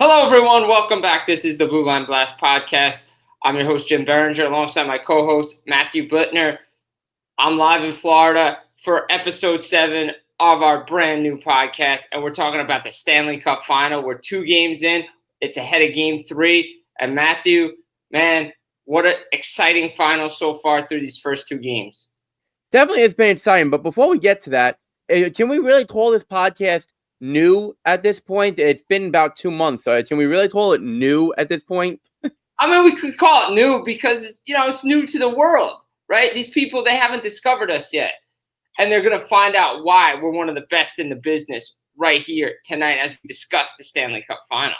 Hello, everyone. Welcome back. This is the Blue Line Blast podcast. I'm your host, Jim Biringer, alongside my co-host, Matthew Blittner. I'm live in Florida for episode 7 of our brand new podcast, and we're talking about the Stanley Cup Final. We're 2 games in. It's ahead of Game 3. And Matthew, man, what an exciting final so far through these first 2 games. Definitely has been exciting, but before we get to that, can we really call this podcast new at this point? It's been about 2 months, so can we really call it new at this point? I mean, we could call it new because it's new to the world, right? These people, they haven't discovered us yet, and they're going to find out why we're one of the best in the business right here tonight as we discuss the Stanley Cup Final.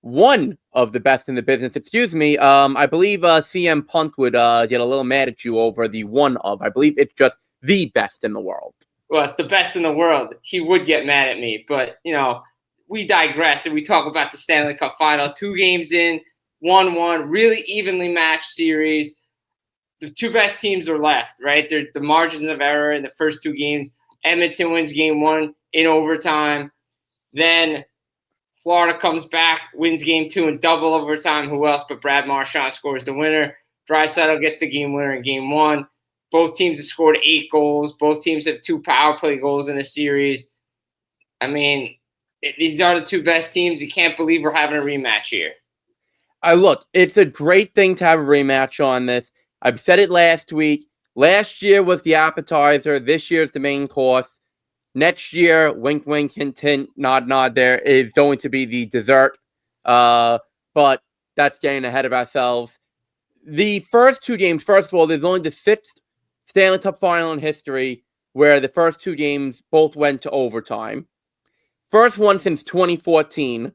One of the best in the business, excuse me. I believe CM Punk would get a little mad at you over the one of. I believe it's just the best in the world. Well, the best in the world, he would get mad at me. But, we digress and we talk about the Stanley Cup Final. 2 games in, 1-1, really evenly matched series. The 2 best teams are left, right? There's the margins of error in the first 2 games. Edmonton wins Game 1 in overtime. Then Florida comes back, wins Game 2 in double overtime. Who else but Brad Marchand scores the winner. Draisaitl gets the game winner in Game 1. Both teams have scored 8 goals. Both teams have 2 power play goals in the series. I mean, these are the 2 best teams. You can't believe we're having a rematch here. Look, it's a great thing to have a rematch on this. I've said it last week. Last year was the appetizer. This year's the main course. Next year, wink, wink, hint, hint, nod, nod, there is going to be the dessert. But that's getting ahead of ourselves. The first 2 games, first of all, there's only the 6th Stanley Cup Final in history where the first 2 games both went to overtime. First one since 2014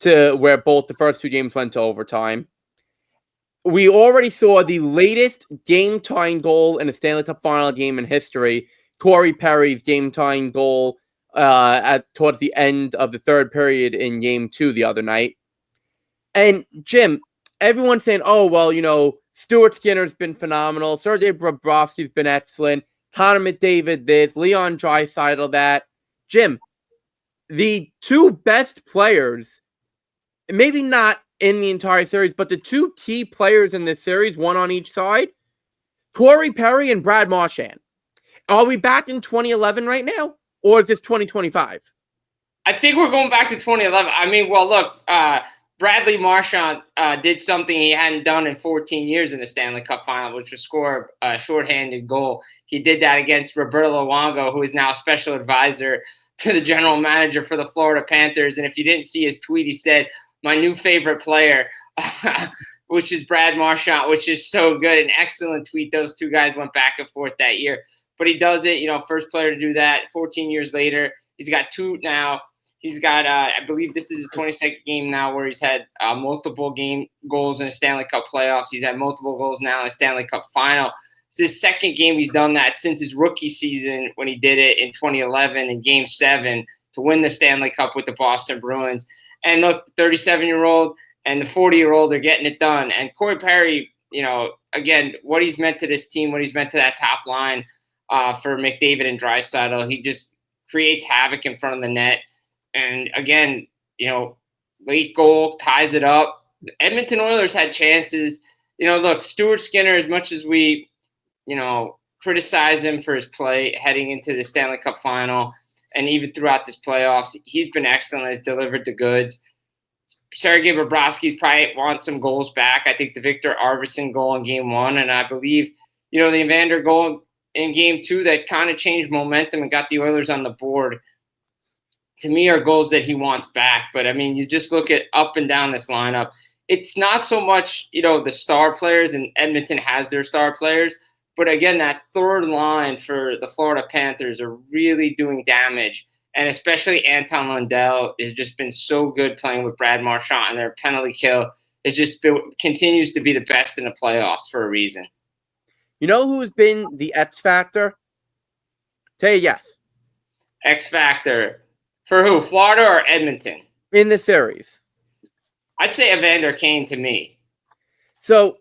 to where both the first 2 games went to overtime. We already saw the latest game-tying goal in a Stanley Cup Final game in history, Corey Perry's game-tying goal towards the end of the 3rd period in Game 2 the other night. And Jim, everyone's saying, oh, well, Stuart Skinner's been phenomenal. Sergei Bobrovsky's been excellent. Connor McDavid this. Leon Draisaitl that. Jim, the 2 best players, maybe not in the entire series, but the 2 key players in this series, one on each side, Corey Perry and Brad Marchand. Are we back in 2011 right now? Or is this 2025? I think we're going back to 2011. I mean, well, look, Bradley Marchand did something he hadn't done in 14 years in the Stanley Cup Final, which was score a shorthanded goal. He did that against Roberto Luongo, who is now a special advisor to the general manager for the Florida Panthers. And if you didn't see his tweet, he said, my new favorite player, which is Brad Marchand, which is so good. An excellent tweet. Those 2 guys went back and forth that year. But he does it, first player to do that 14 years later. He's got 2 now. He's got, I believe this is his 22nd game now where he's had multiple game goals in the Stanley Cup playoffs. He's had multiple goals now in the Stanley Cup Final. It's his 2nd game he's done that since his rookie season when he did it in 2011 in Game 7 to win the Stanley Cup with the Boston Bruins. And look, the 37-year-old and the 40-year-old are getting it done. And Corey Perry, again, what he's meant to this team, what he's meant to that top line for McDavid and Draisaitl, he just creates havoc in front of the net. And again, late goal ties it up. The Edmonton Oilers had chances. Look, Stuart Skinner, as much as we, criticize him for his play heading into the Stanley Cup Final and even throughout this playoffs, he's been excellent, has delivered the goods. Sergei Bobrovsky's probably wants some goals back. I think the Victor Arvidsson goal in Game 1, and I believe, the Evander goal in Game 2 that kind of changed momentum and got the Oilers on the board, to me, are goals that he wants back. But, I mean, you just look at up and down this lineup. It's not so much, the star players, and Edmonton has their star players. But, again, that 3rd line for the Florida Panthers are really doing damage. And especially Anton Lundell has just been so good playing with Brad Marchand, and their penalty kill continues to be the best in the playoffs for a reason. You know who's been the X Factor? Say yes. X Factor. For who? Florida or Edmonton? In the series. I'd say Evander Kane to me. So,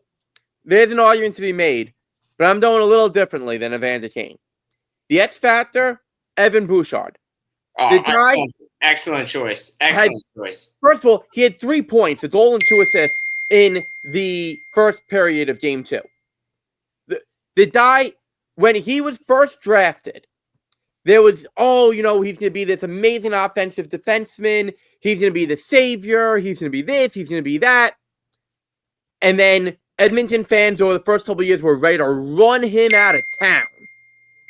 there's an argument to be made, but I'm doing a little differently than Evander Kane. The X Factor, Evan Bouchard. Oh, Excellent choice. Excellent choice. First of all, he had 3 points, a goal and 2 assists in the first period of Game 2. The guy, when he was first drafted, there was, he's going to be this amazing offensive defenseman. He's going to be the savior. He's going to be this. He's going to be that. And then Edmonton fans over the first couple of years were ready to run him out of town.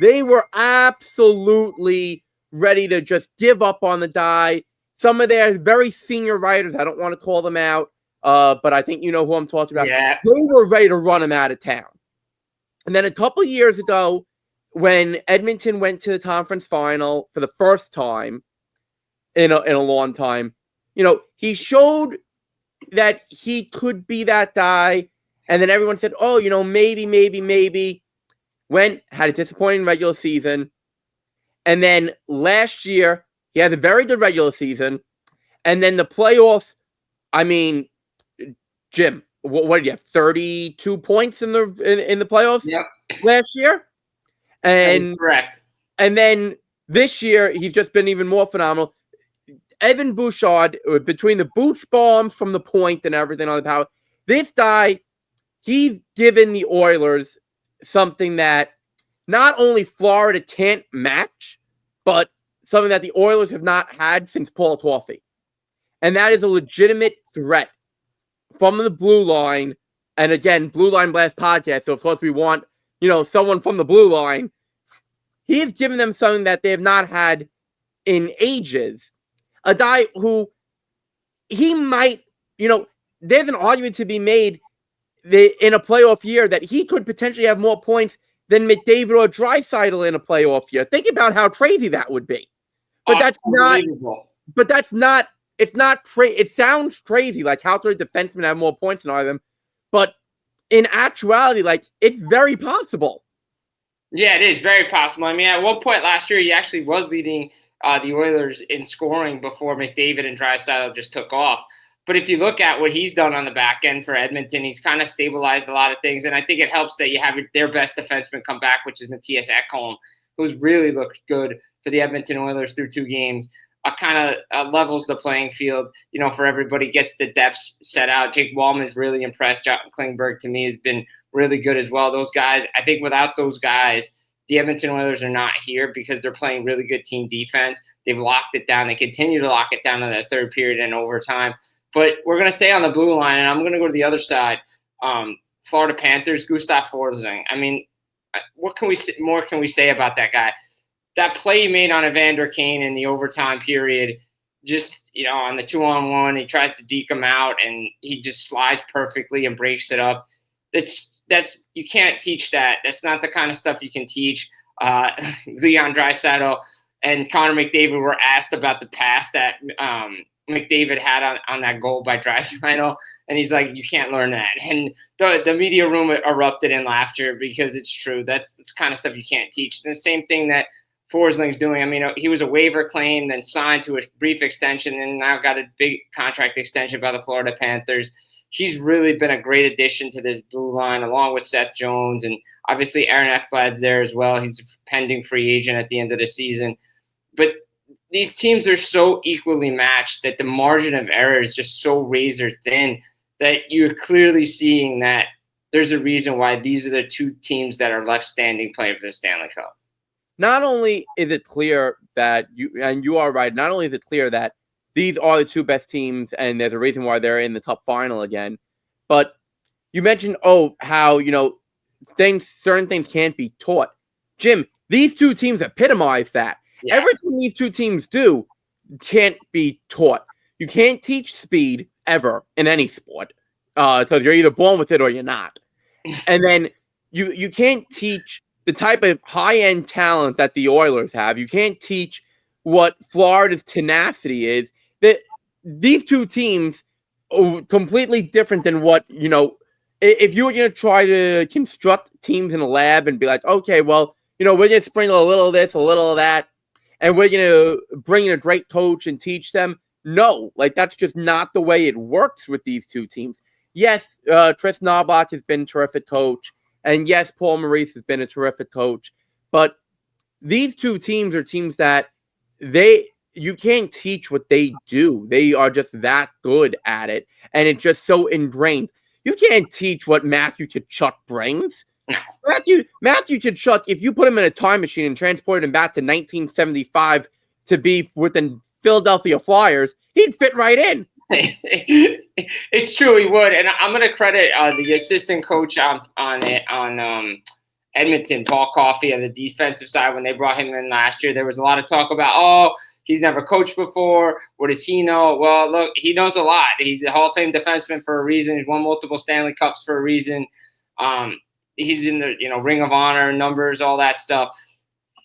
They were absolutely ready to just give up on the guy. Some of their very senior writers, I don't want to call them out, but I think you know who I'm talking about. Yeah. They were ready to run him out of town. And then a couple of years ago, when Edmonton went to the conference final for the first time in a long time, he showed that he could be that guy. And then everyone said, maybe. Had a disappointing regular season. And then last year, he had a very good regular season. And then the playoffs, Jim, what did you have? 32 points in the playoffs last year? And correct. And then this year, he's just been even more phenomenal. Evan Bouchard, between the booch bombs from the point and everything on the power, this guy, he's given the Oilers something that not only Florida can't match, but something that the Oilers have not had since Paul Toffey. And that is a legitimate threat from the blue line. And again, Blue Line Blast podcast. So of course we want, someone from the blue line. He has given them something that they have not had in ages. A guy who he might, there's an argument to be made in a playoff year that he could potentially have more points than McDavid or Draisaitl in a playoff year. Think about how crazy that would be. But that's not. But that's not. It's not. It sounds crazy. Like how could a defenseman have more points than all of them? But in actuality, it's very possible. Yeah, it is very possible. At one point last year, he actually was leading the Oilers in scoring before McDavid and Draisaitl just took off. But if you look at what he's done on the back end for Edmonton, he's kind of stabilized a lot of things. And I think it helps that you have their best defenseman come back, which is Mattias Ekholm, who's really looked good for the Edmonton Oilers through 2 games. Kind of levels the playing field, for everybody, gets the depths set out. Jake Wallman's really impressed. John Klingberg, to me, has been really good as well. Those guys, I think without those guys, the Edmonton Oilers are not here because they're playing really good team defense. They've locked it down. They continue to lock it down in the third period and overtime. But we're going to stay on the blue line, and I'm going to go to the other side. Florida Panthers, Gustav Forsling. What can we say about that guy? That play he made on Evander Kane in the overtime period, just, on the 2-on-1, he tries to deke him out, and he just slides perfectly and breaks it up. That's you can't teach that. That's not the kind of stuff you can teach. Leon Draisaitl and Connor McDavid were asked about the pass that McDavid had on that goal by Draisaitl, and he's like, you can't learn that. And the media room erupted in laughter because it's true. That's the kind of stuff you can't teach. And the same thing that Forsling's doing. He was a waiver claim, then signed to a brief extension, and now got a big contract extension by the Florida Panthers. He's really been a great addition to this blue line, along with Seth Jones, and obviously Aaron Ekblad's there as well. He's a pending free agent at the end of the season. But these teams are so equally matched that the margin of error is just so razor thin that you're clearly seeing that there's a reason why these are the 2 teams that are left standing playing for the Stanley Cup. Not only is it clear that you are right, not only is it clear that these are the 2 best teams and there's a reason why they're in the Cup final again, but you mentioned, how, certain things can't be taught. Jim, these 2 teams epitomize that. Yeah. Everything these 2 teams do can't be taught. You can't teach speed ever in any sport. So you're either born with it or you're not. And then you can't teach the type of high-end talent that the Oilers have. You can't teach what Florida's tenacity is. That these 2 teams are completely different than what, if you were going to try to construct teams in a lab and be like, okay, well, we're going to sprinkle a little of this, a little of that, and we're going to bring in a great coach and teach them. No, that's just not the way it works with these 2 teams. Yes, Tris Knobloch has been a terrific coach. And yes, Paul Maurice has been a terrific coach. But these 2 teams are teams that they you can't teach what they do. They are just that good at it, and it's just so ingrained. You can't teach what Matthew Tkachuk brings. No. Matthew Tkachuk, if you put him in a time machine and transported him back to 1975 to be with the Philadelphia Flyers, he'd fit right in. It's true, he would, and I'm going to credit the assistant coach on Edmonton, Paul Coffey, on the defensive side. When they brought him in last year, there was a lot of talk about, he's never coached before. What does he know? Well, look, he knows a lot. He's a Hall of Fame defenseman for a reason. He's won multiple Stanley Cups for a reason. He's in the Ring of Honor numbers, all that stuff.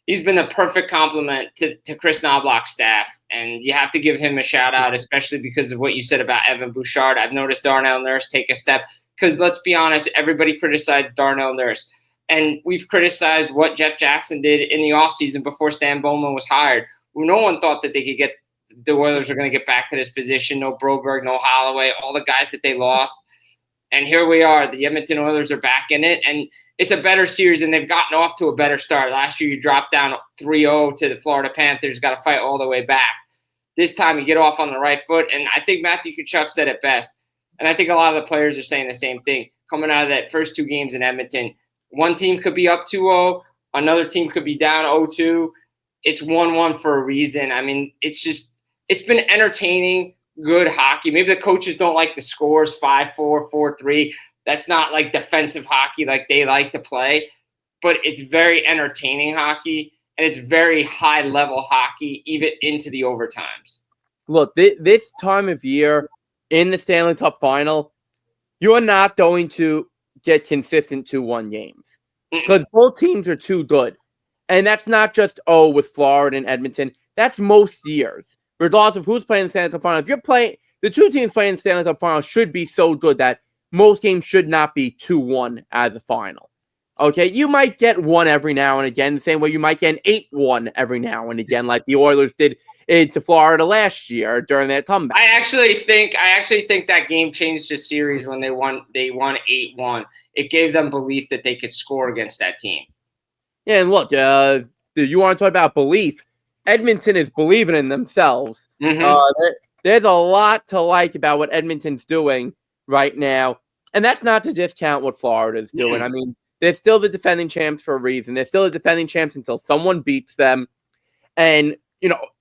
He's been the perfect complement to Chris Knobloch's staff, and you have to give him a shout out, especially because of what you said about Evan Bouchard. I've noticed Darnell Nurse take a step because, let's be honest, everybody criticized Darnell Nurse, and we've criticized what Jeff Jackson did in the offseason before Stan Bowman was hired. No one thought that they could get the Oilers are going to get back to this position. No Broberg, no Holloway, all the guys that they lost. And here we are. The Edmonton Oilers are back in it, and it's a better series, and they've gotten off to a better start. Last year, you dropped down 3-0 to the Florida Panthers, got to fight all the way back. This time, you get off on the right foot, and I think Matthew Tkachuk said it best, and I think a lot of the players are saying the same thing. Coming out of that first two games in Edmonton, one team could be up 2-0, another team could be down 0-2. It's 1-1 for a reason. I mean, it's been entertaining, good hockey. Maybe the coaches don't like the scores, 5-4, 4-3. That's not like defensive hockey like they like to play, but it's very entertaining hockey, and it's very high-level hockey, even into the overtimes. Look, this time of year in the Stanley Cup Final, you are not going to get consistent 2-1 games because both teams are too good. And that's not just, with Florida and Edmonton. That's most years. Regardless of who's playing the Stanley Cup Final, if you're playing, the two teams playing the Stanley Cup Final should be so good that most games should not be 2-1 as a final. Okay, you might get one every now and again, the same way you might get an 8-1 every now and again, like the Oilers did to Florida last year during their comeback. I actually think that game changed the series when they won 8-1. It gave them belief that they could score against that team. Yeah, and look, you want to talk about belief? Edmonton is believing in themselves. Mm-hmm. There's a lot to like about what Edmonton's doing right now, and that's not to discount what Florida's doing. I mean, they're still the defending champs for a reason. They're still the defending champs until someone beats them, and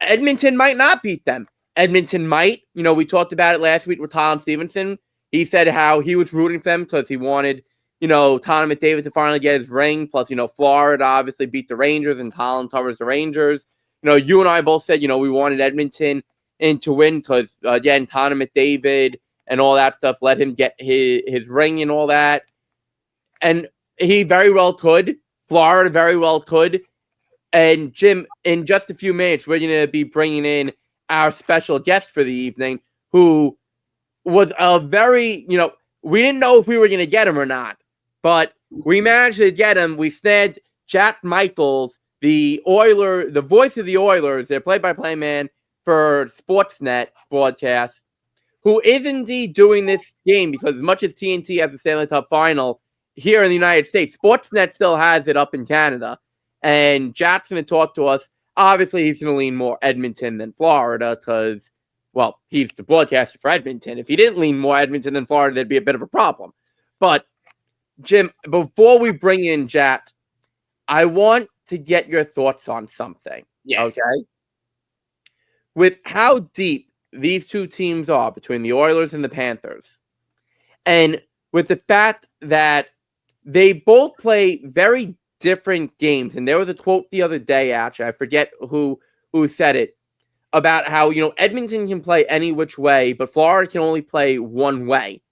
Edmonton might not beat them. Edmonton might. We talked about it last week with Tom Stevenson. He said how he was rooting for them because he wanted Connor McDavid to finally get his ring. Plus, Florida obviously beat the Rangers, and Colin covers the Rangers. You and I both said, we wanted Edmonton to win because, again, Connor McDavid and all that stuff let him get his ring and all that. And he very well could. Florida very well could. And, Jim, in just a few minutes, we're going to be bringing in our special guest for the evening, who was a very, we didn't know if we were going to get him or not. But we managed to get him. We snagged Jack Michaels, the voice of the Oilers, their play-by-play man for Sportsnet broadcast, who is indeed doing this game because as much as TNT has the Stanley Cup Final here in the United States, Sportsnet still has it up in Canada. And Jack's going to talk to us. Obviously, he's going to lean more Edmonton than Florida because, well, he's the broadcaster for Edmonton. If he didn't lean more Edmonton than Florida, there'd be a bit of a problem. But, Jim, before we bring in Jack, I want to get your thoughts on something. Yes. Okay? With how deep these two teams are between the Oilers and the Panthers, and with the fact that they both play very different games, and there was a quote the other day, actually, I forget who said it, about how, Edmonton can play any which way, but Florida can only play one way.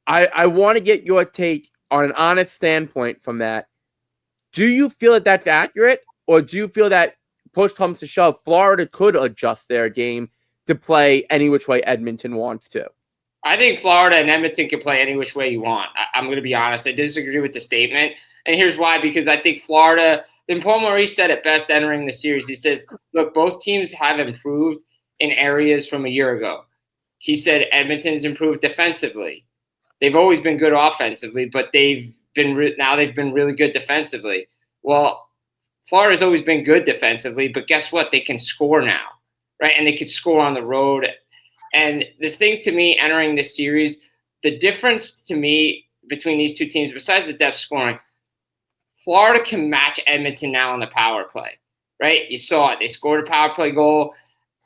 I want to get your take on an honest standpoint from that. Do you feel that that's accurate, or do you feel that push comes to shove, Florida could adjust their game to play any which way Edmonton wants to? I think Florida and Edmonton can play any which way you want. I'm going to be honest. I disagree with the statement. And here's why, because I think Florida, and Paul Maurice said it best entering the series. He says, look, both teams have improved in areas from a year ago. He said Edmonton's improved defensively. They've always been good offensively, but they've been really good defensively. Well, Florida's always been good defensively, but guess what? They can score now. right? And they could score on the road. And the thing to me entering this series, the difference to me between these two teams, besides the depth scoring, Florida can match Edmonton now on the power play, right? You saw it. They scored a power play goal.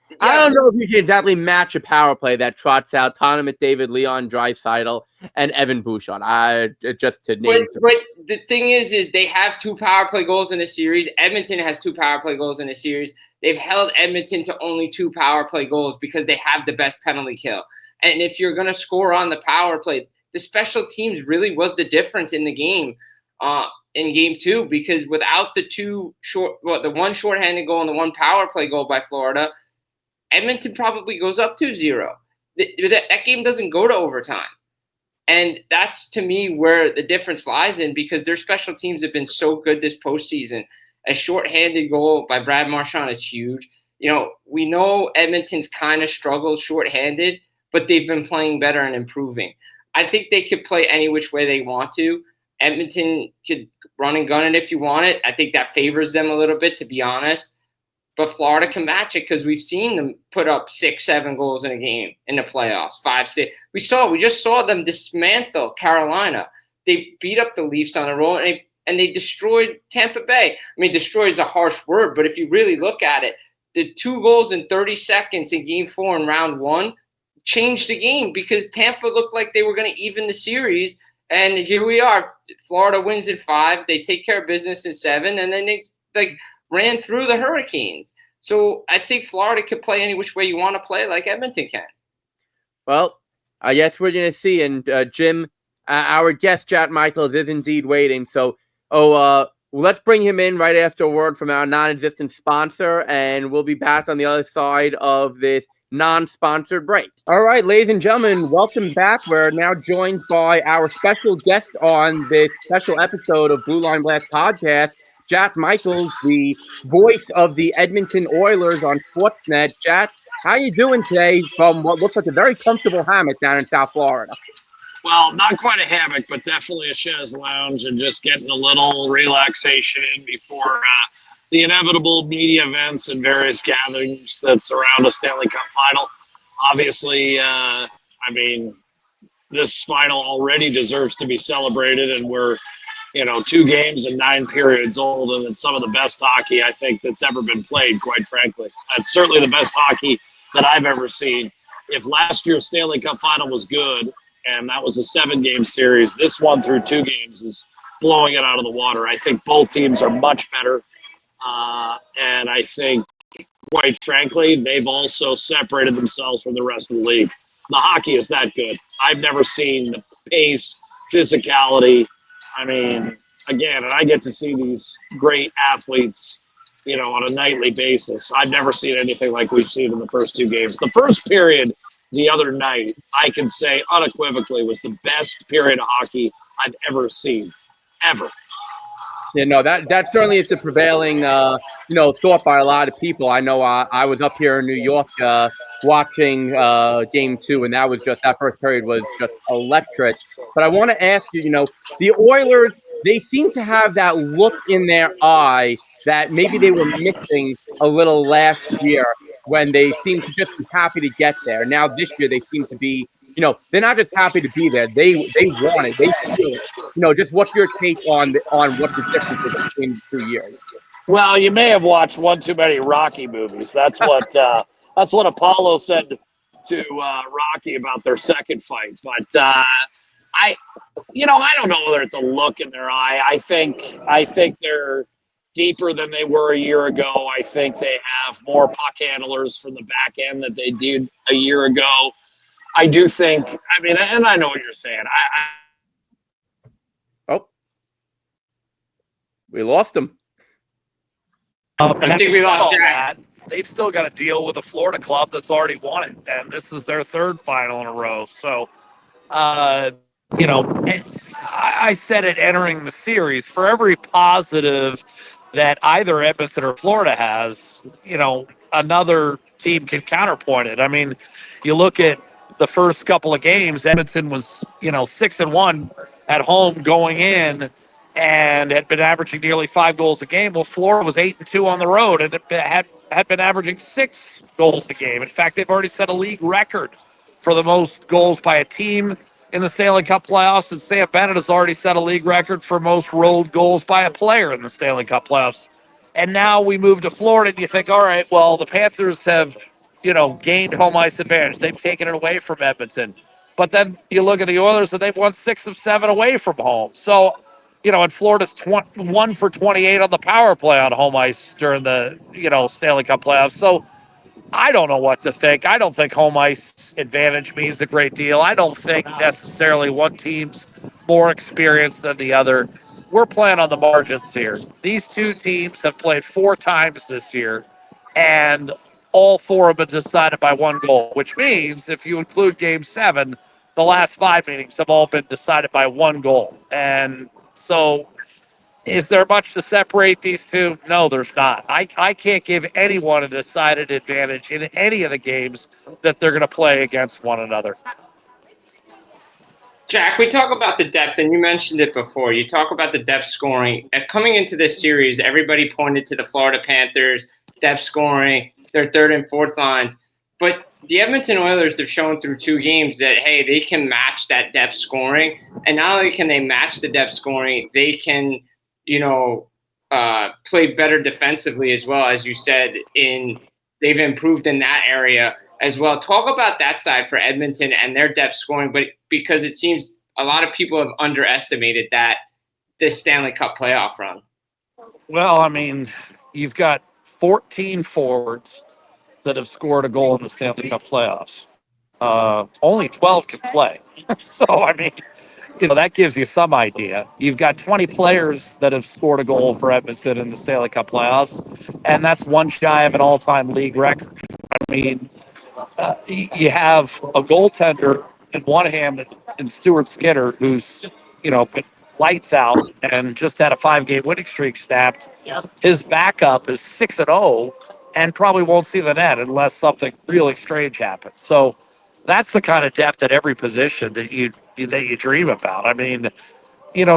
Yeah. I don't know if you can exactly match a power play that trots out Connor McDavid, Leon Draisaitl, and Evan Bouchard. Just to name. But the thing is they have 2 power play goals in a series. Edmonton has 2 power play goals in a series. They've held Edmonton to only 2 power play goals because they have the best penalty kill. And if you're going to score on the power play, the special teams really was the difference in the game. In game 2, because without the one shorthanded goal and the 1 power play goal by Florida, Edmonton probably goes up 2-0. That game doesn't go to overtime. And that's, to me, where the difference lies in, because their special teams have been so good this postseason. A shorthanded goal by Brad Marchand is huge. We know Edmonton's kind of struggled shorthanded, but they've been playing better and improving. I think they could play any which way they want to. Edmonton could run and gun it if you want it. I think that favors them a little bit, to be honest. But Florida can match it because we've seen them put up 6-7 goals in a game in the playoffs, 5-6. We just saw them dismantle Carolina. They beat up the Leafs on the road, and they destroyed Tampa Bay. I mean, destroy is a harsh word, but if you really look at it, the 2 goals in 30 seconds in Game 4 in Round 1 changed the game because Tampa looked like they were going to even the series. And here we are. Florida wins in 5. They take care of business in 7, and then they ran through the Hurricanes. So I think Florida could play any which way you want to play, like Edmonton can. Well, I guess we're going to see. And Jim, our guest, Jack Michaels, is indeed waiting. So, let's bring him in right after a word from our non-existent sponsor, and we'll be back on the other side of this non-sponsored break. All right, ladies and gentlemen, welcome back. We're now joined by our special guest on this special episode of Blue Line Blast Podcast, Jack Michaels, the voice of the Edmonton Oilers on Sportsnet. Jack, how you doing today from what looks like a very comfortable hammock down in South Florida? Well, not quite a hammock, but definitely a chaise lounge and just getting a little relaxation in before the inevitable media events and various gatherings that surround a Stanley Cup Final. Obviously, this final already deserves to be celebrated, and we're, 2 games and 9 periods old, and it's some of the best hockey I think that's ever been played, quite frankly. It's certainly the best hockey that I've ever seen. If last year's Stanley Cup Final was good, and that was a 7-game series, this one through 2 games is blowing it out of the water. I think both teams are much better. And I think, quite frankly, they've also separated themselves from the rest of the league. The hockey is that good. I've never seen the pace, physicality. I mean, again, and I get to see these great athletes, on a nightly basis. I've never seen anything like we've seen in the first 2 games. The first period the other night, I can say unequivocally, was the best period of hockey I've ever seen, ever. Yeah, no, that certainly is the prevailing, thought by a lot of people. I know I was up here in New York watching Game 2, and that first period was just electric. But I want to ask you, the Oilers, they seem to have that look in their eye that maybe they were missing a little last year when they seemed to just be happy to get there. Now this year they seem to be, they're not just happy to be there. They want it. They feel it. Just what's your take on what the difference is between the 2 years? Well, you may have watched one too many Rocky movies. That's what Apollo said to Rocky about their second fight. But I don't know whether it's a look in their eye. I think they're deeper than they were a year ago. I think they have more puck handlers from the back end that they did a year ago. I do think, and I know what you're saying. We lost him. I think we lost that. They've still got to deal with a Florida club that's already won it, and this is their 3rd final in a row. So, I said it entering the series, for every positive that either Edmonton or Florida has, another team can counterpoint it. I mean, you look at the first couple of games, Edmonton was, 6-1 at home going in and had been averaging nearly 5 goals a game. Well, Florida was 8-2 on the road and it had had been averaging 6 goals a game. In fact, they've already set a league record for the most goals by a team in the Stanley Cup playoffs, and Sam Bennett has already set a league record for most road goals by a player in the Stanley Cup playoffs. And now we move to Florida, and you think, all right, well, the Panthers have, gained home ice advantage. They've taken it away from Edmonton. But then you look at the Oilers, and they've won 6 of 7 away from home. So, and Florida's 1 for 28 on the power play on home ice during the, Stanley Cup playoffs. So I don't know what to think. I don't think home ice advantage means a great deal. I don't think necessarily one team's more experienced than the other. We're playing on the margins here. These two teams have played 4 times this year, and all 4 have been decided by 1 goal, which means if you include Game 7, the last 5 meetings have all been decided by 1 goal. And so is there much to separate these two? No, there's not. I can't give anyone a decided advantage in any of the games that they're going to play against one another. Jack, we talk about the depth, and you mentioned it before. You talk about the depth scoring. Coming into this series, everybody pointed to the Florida Panthers, depth scoring, their 3rd and 4th lines. But the Edmonton Oilers have shown through 2 games that, hey, they can match that depth scoring. And not only can they match the depth scoring, they can – play better defensively as well. As you said, they've improved in that area as well. Talk about that side for Edmonton and their depth scoring, but because it seems a lot of people have underestimated this Stanley Cup playoff run. Well, I mean, you've got 14 forwards that have scored a goal in the Stanley Cup playoffs. Only 12 can play. So, I mean, that gives you some idea. You've got 20 players that have scored a goal for Edmonton in the Stanley Cup playoffs, and that's 1 shy of an all-time league record. I mean, you have a goaltender in one hand in Stuart Skinner, who's, been lights out and just had a 5-game winning streak snapped. His backup is 6-0 and probably won't see the net unless something really strange happens. So that's the kind of depth at every position that you dream about. I mean,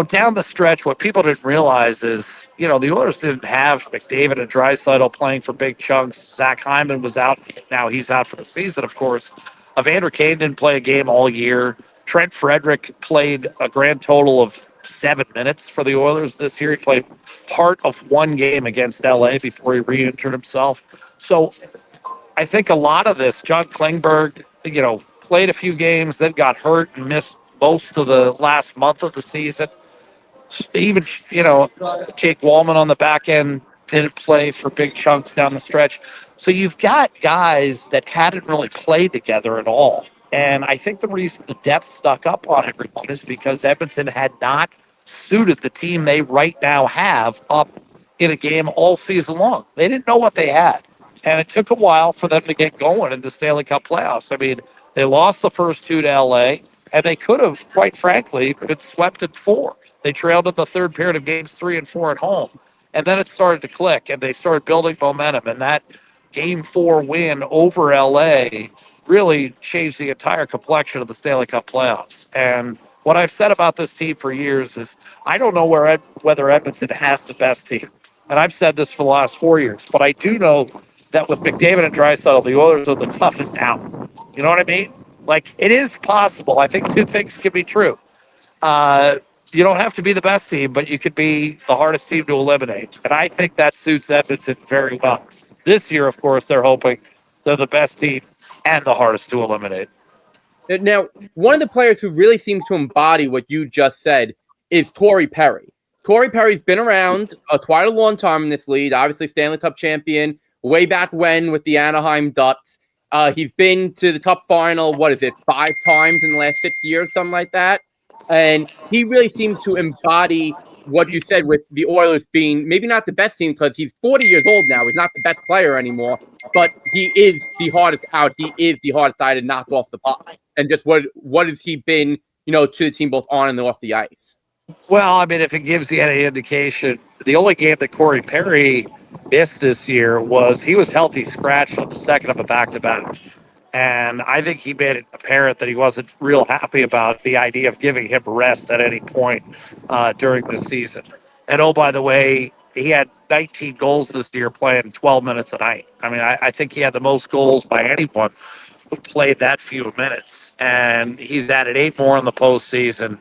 down the stretch, what people didn't realize is, the Oilers didn't have McDavid and Draisaitl playing for big chunks. Zach Hyman was out. Now he's out for the season, of course. Evander Kane didn't play a game all year. Trent Frederick played a grand total of 7 minutes for the Oilers this year. He played part of 1 game against LA before he re-injured himself. So I think a lot of this, John Klingberg, played a few games, then got hurt and missed most of the last month of the season. Even, Jake Wallman on the back end didn't play for big chunks down the stretch. So you've got guys that hadn't really played together at all. And I think the reason the depth stuck up on everyone is because Edmonton had not suited the team they right now have up in a game all season long. They didn't know what they had. And it took a while for them to get going in the Stanley Cup playoffs. I mean, they lost the first 2 to LA, and they could have, quite frankly, been swept in 4. They trailed in the 3rd period of games 3 and 4 at home. And then it started to click, and they started building momentum. And that Game 4 win over LA really changed the entire complexion of the Stanley Cup playoffs. And what I've said about this team for years is I don't know whether Edmonton has the best team. And I've said this for the last 4 years. But I do know that with McDavid and Draisaitl, the Oilers are the toughest out. You know what I mean? Like, it is possible. I think 2 things can be true. You don't have to be the best team, but you could be the hardest team to eliminate. And I think that suits Edmonton very well. This year, of course, they're hoping they're the best team and the hardest to eliminate. Now, one of the players who really seems to embody what you just said is Torrey Perry. Torrey Perry's been around quite a long time in this league, obviously Stanley Cup champion, way back when with the Anaheim Ducks. He's been to the Cup Final, 5 times in the last 6 years, something like that. And he really seems to embody what you said with the Oilers being maybe not the best team because he's 40 years old now. He's not the best player anymore, but he is the hardest out. He is the hardest guy to knock off the puck. And just what has he been, to the team both on and off the ice? Well, I mean, if it gives you any indication, the only game that Corey Perry missed this year was he was healthy scratched on the second of a back-to-back. And I think he made it apparent that he wasn't real happy about the idea of giving him rest at any point during the season. And oh, by the way, he had 19 goals this year playing 12 minutes a night. I mean, I think he had the most goals by anyone who played that few minutes. And he's added 8 more in the postseason.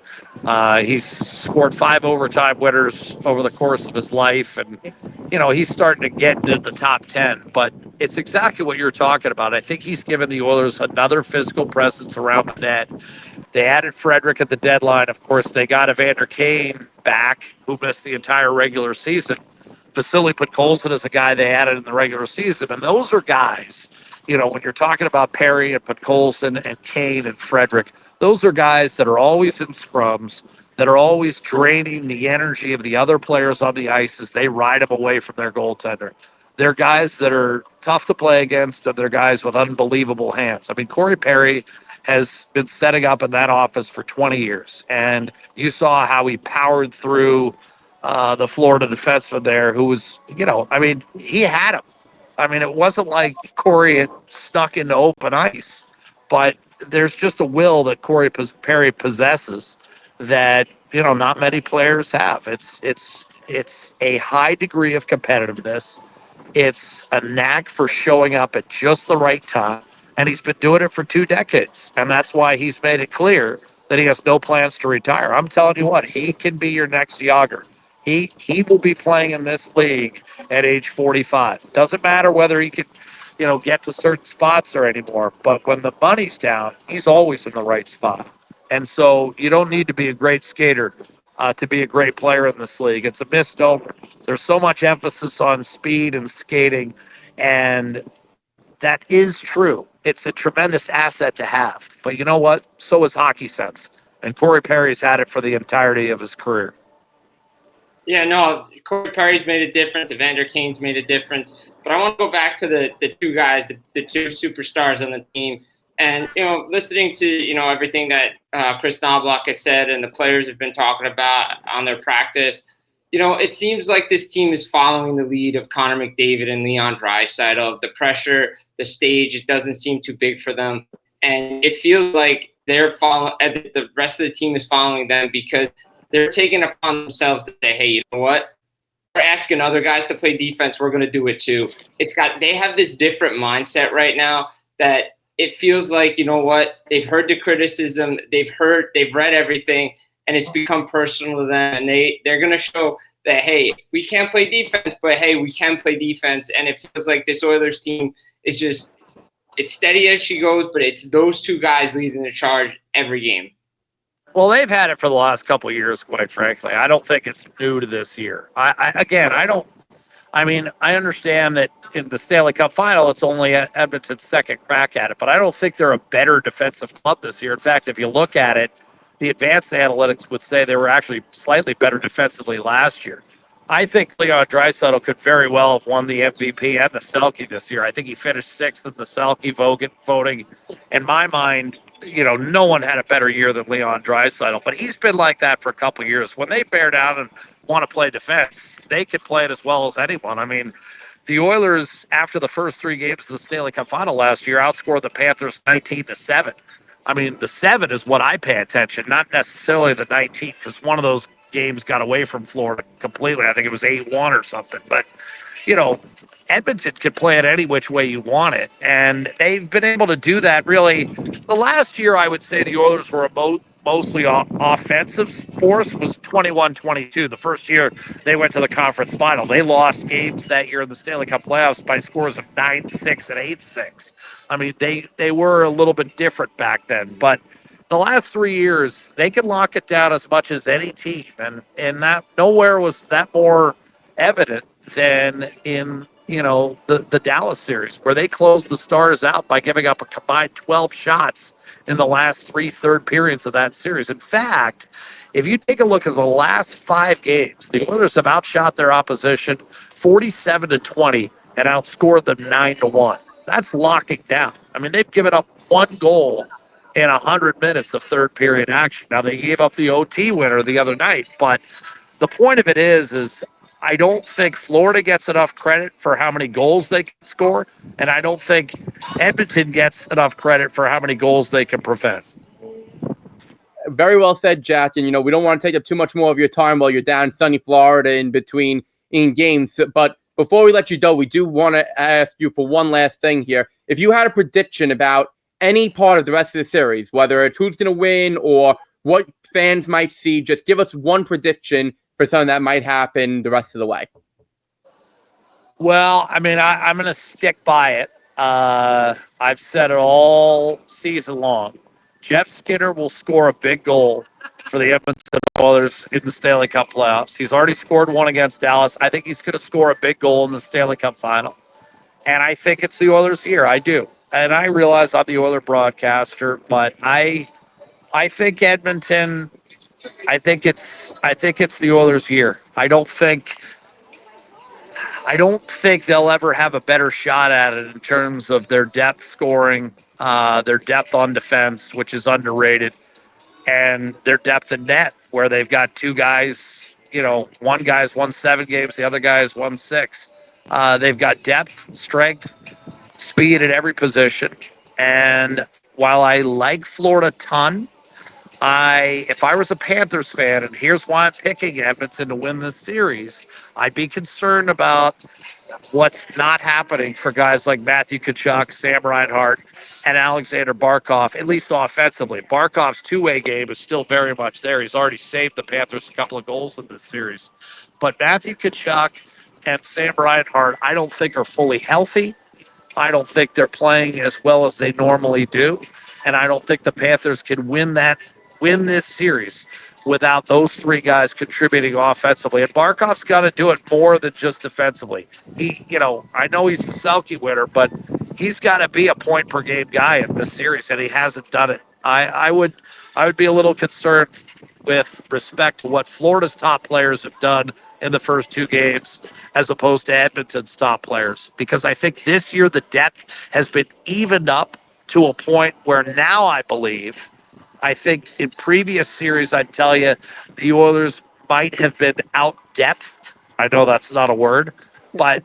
He's scored 5 overtime winners over the course of his life. And, he's starting to get into the top 10. But it's exactly what you're talking about. I think he's given the Oilers another physical presence around the net. They added Frederick at the deadline. Of course, they got Evander Kane back, who missed the entire regular season. Vasily Podkolzin is a guy they added in the regular season. And those are guys, when you're talking about Perry and Podkolzin and Kane and Frederick, those are guys that are always in scrums, that are always draining the energy of the other players on the ice as they ride them away from their goaltender. They're guys that are tough to play against, and they're guys with unbelievable hands. I mean, Corey Perry has been setting up in that office for 20 years. And you saw how he powered through the Florida defenseman there, who was, he had him. I mean, it wasn't like Corey had stuck into open ice, but there's just a will that Corey Perry possesses that, not many players have. It's a high degree of competitiveness. It's a knack for showing up at just the right time. And he's been doing it for 2 decades. And that's why he's made it clear that he has no plans to retire. I'm telling you what, he can be your next Yager. He will be playing in this league at age 45. Doesn't matter whether he can, get to certain spots or anymore. But when the money's down, he's always in the right spot. And so you don't need to be a great skater to be a great player in this league. It's a misnomer. There's so much emphasis on speed and skating, and that is true. It's a tremendous asset to have. But you know what? So is hockey sense. And Corey Perry's had it for the entirety of his career. Yeah, no, Corey Perry's made a difference. Evander Kane's made a difference. But I want to go back to the 2 guys, the 2 superstars on the team. And, listening to, everything that Chris Knobloch has said and the players have been talking about on their practice, it seems like this team is following the lead of Connor McDavid and Leon Draisaitl. The pressure, the stage, it doesn't seem too big for them. And it feels like the rest of the team is following them because they're taking it upon themselves to say, hey, you know what? We're asking other guys to play defense. We're going to do it too. They have this different mindset right now that it feels like, you know what? They've heard the criticism. They've read everything, and it's become personal to them. And they're going to show that, hey, we can't play defense, but hey, we can play defense. And it feels like this Oilers team is just, it's steady as she goes, but it's those 2 guys leading the charge every game. Well, they've had it for the last couple of years, quite frankly. I don't think it's new to this year. I understand that in the Stanley Cup Final, it's only Edmonton's second crack at it, but I don't think they're a better defensive club this year. In fact, if you look at it, the advanced analytics would say they were actually slightly better defensively last year. I think Leon Draisaitl could very well have won the MVP and the Selke this year. I think he finished 6th in the Selke voting. In my mind, no one had a better year than Leon Draisaitl, but he's been like that for a couple of years. When they bear down and want to play defense, they can play it as well as anyone. I mean, the Oilers, after the first 3 games of the Stanley Cup Final last year, outscored the Panthers 19-7. I mean, the 7 is what I pay attention, not necessarily the 19, because one of those games got away from Florida completely. I think it was 8-1 or something. But, Edmonton could play it any which way you want it. And they've been able to do that really. The last year, I would say the Oilers were mostly offensive force was 21-22. The first year they went to the conference final. They lost games that year in the Stanley Cup playoffs by scores of 9-6 and 8-6. I mean, they were a little bit different back then. But the last 3 years, they can lock it down as much as any team. And that nowhere was that more evident than in the Dallas series, where they closed the Stars out by giving up a combined 12 shots in the last 3 third periods of that series. In fact, if you take a look at the last 5 games, the Oilers have outshot their opposition 47-20 and outscored them 9-1. That's locking down. I mean, they've given up 1 goal in 100 minutes of third period action. Now, they gave up the OT winner the other night, but the point of it is I don't think Florida gets enough credit for how many goals they can score, and I don't think Edmonton gets enough credit for how many goals they can prevent. Very well said, Jack. And, we don't want to take up too much more of your time while you're down in sunny Florida in between in games. But before we let you go, we do want to ask you for one last thing here. If you had a prediction about any part of the rest of the series, whether it's who's going to win or what fans might see, just give us one prediction for something that might happen the rest of the way. Well, I mean, I'm going to stick by it. I've said it all season long. Jeff Skinner will score a big goal for the Edmonton Oilers in the Stanley Cup playoffs. He's already scored one against Dallas. I think he's going to score a big goal in the Stanley Cup final. And I think it's the Oilers' year. I do. And I realize I'm the Oilers broadcaster, but I think Edmonton, I think it's the Oilers' year. I don't think they'll ever have a better shot at it in terms of their depth scoring, their depth on defense, which is underrated, and their depth in net, where they've got two guys, one guy's won 7 games, the other guy's won 6. They've got depth, strength, speed at every position. And while I like Florida a ton, if I was a Panthers fan, and here's why I'm picking Edmonton to win this series, I'd be concerned about what's not happening for guys like Matthew Tkachuk, Sam Reinhart, and Alexander Barkov, at least offensively. Barkov's two-way game is still very much there. He's already saved the Panthers a couple of goals in this series. But Matthew Tkachuk and Sam Reinhart, I don't think are fully healthy. I don't think they're playing as well as they normally do. And I don't think the Panthers can win this series without those 3 guys contributing offensively. And Barkov's got to do it more than just defensively. I know he's the Selke winner, but he's got to be a point per game guy in this series, and he hasn't done it. I would be a little concerned with respect to what Florida's top players have done in the first 2 games as opposed to Edmonton's top players, because I think this year the depth has been evened up to a point where now I think in previous series, I'd tell you the Oilers might have been out-depthed. I know that's not a word, but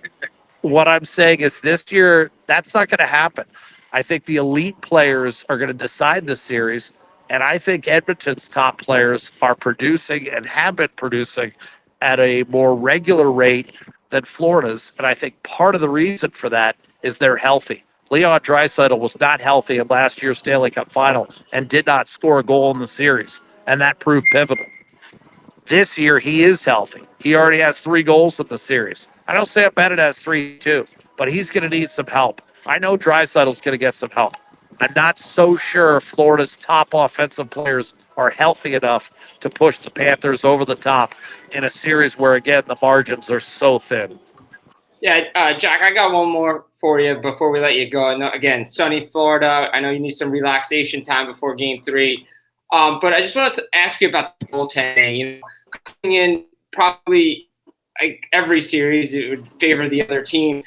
what I'm saying is this year, that's not going to happen. I think the elite players are going to decide the series, and I think Edmonton's top players are producing and have been producing at a more regular rate than Florida's, and I think part of the reason for that is they're healthy. Leon Draisaitl was not healthy in last year's Stanley Cup Final and did not score a goal in the series, and that proved pivotal. This year, he is healthy. He already has 3 goals in the series. I know Sam Bennett has 3 too, but he's going to need some help. I know Draisaitl's going to get some help. I'm not so sure Florida's top offensive players are healthy enough to push the Panthers over the top in a series where, again, the margins are so thin. Yeah, Jack, I got one more for you before we let you go. And again, sunny Florida. I know you need some relaxation time before Game 3. But I just wanted to ask you about the goaltending. Coming in probably like every series, it would favor the other team.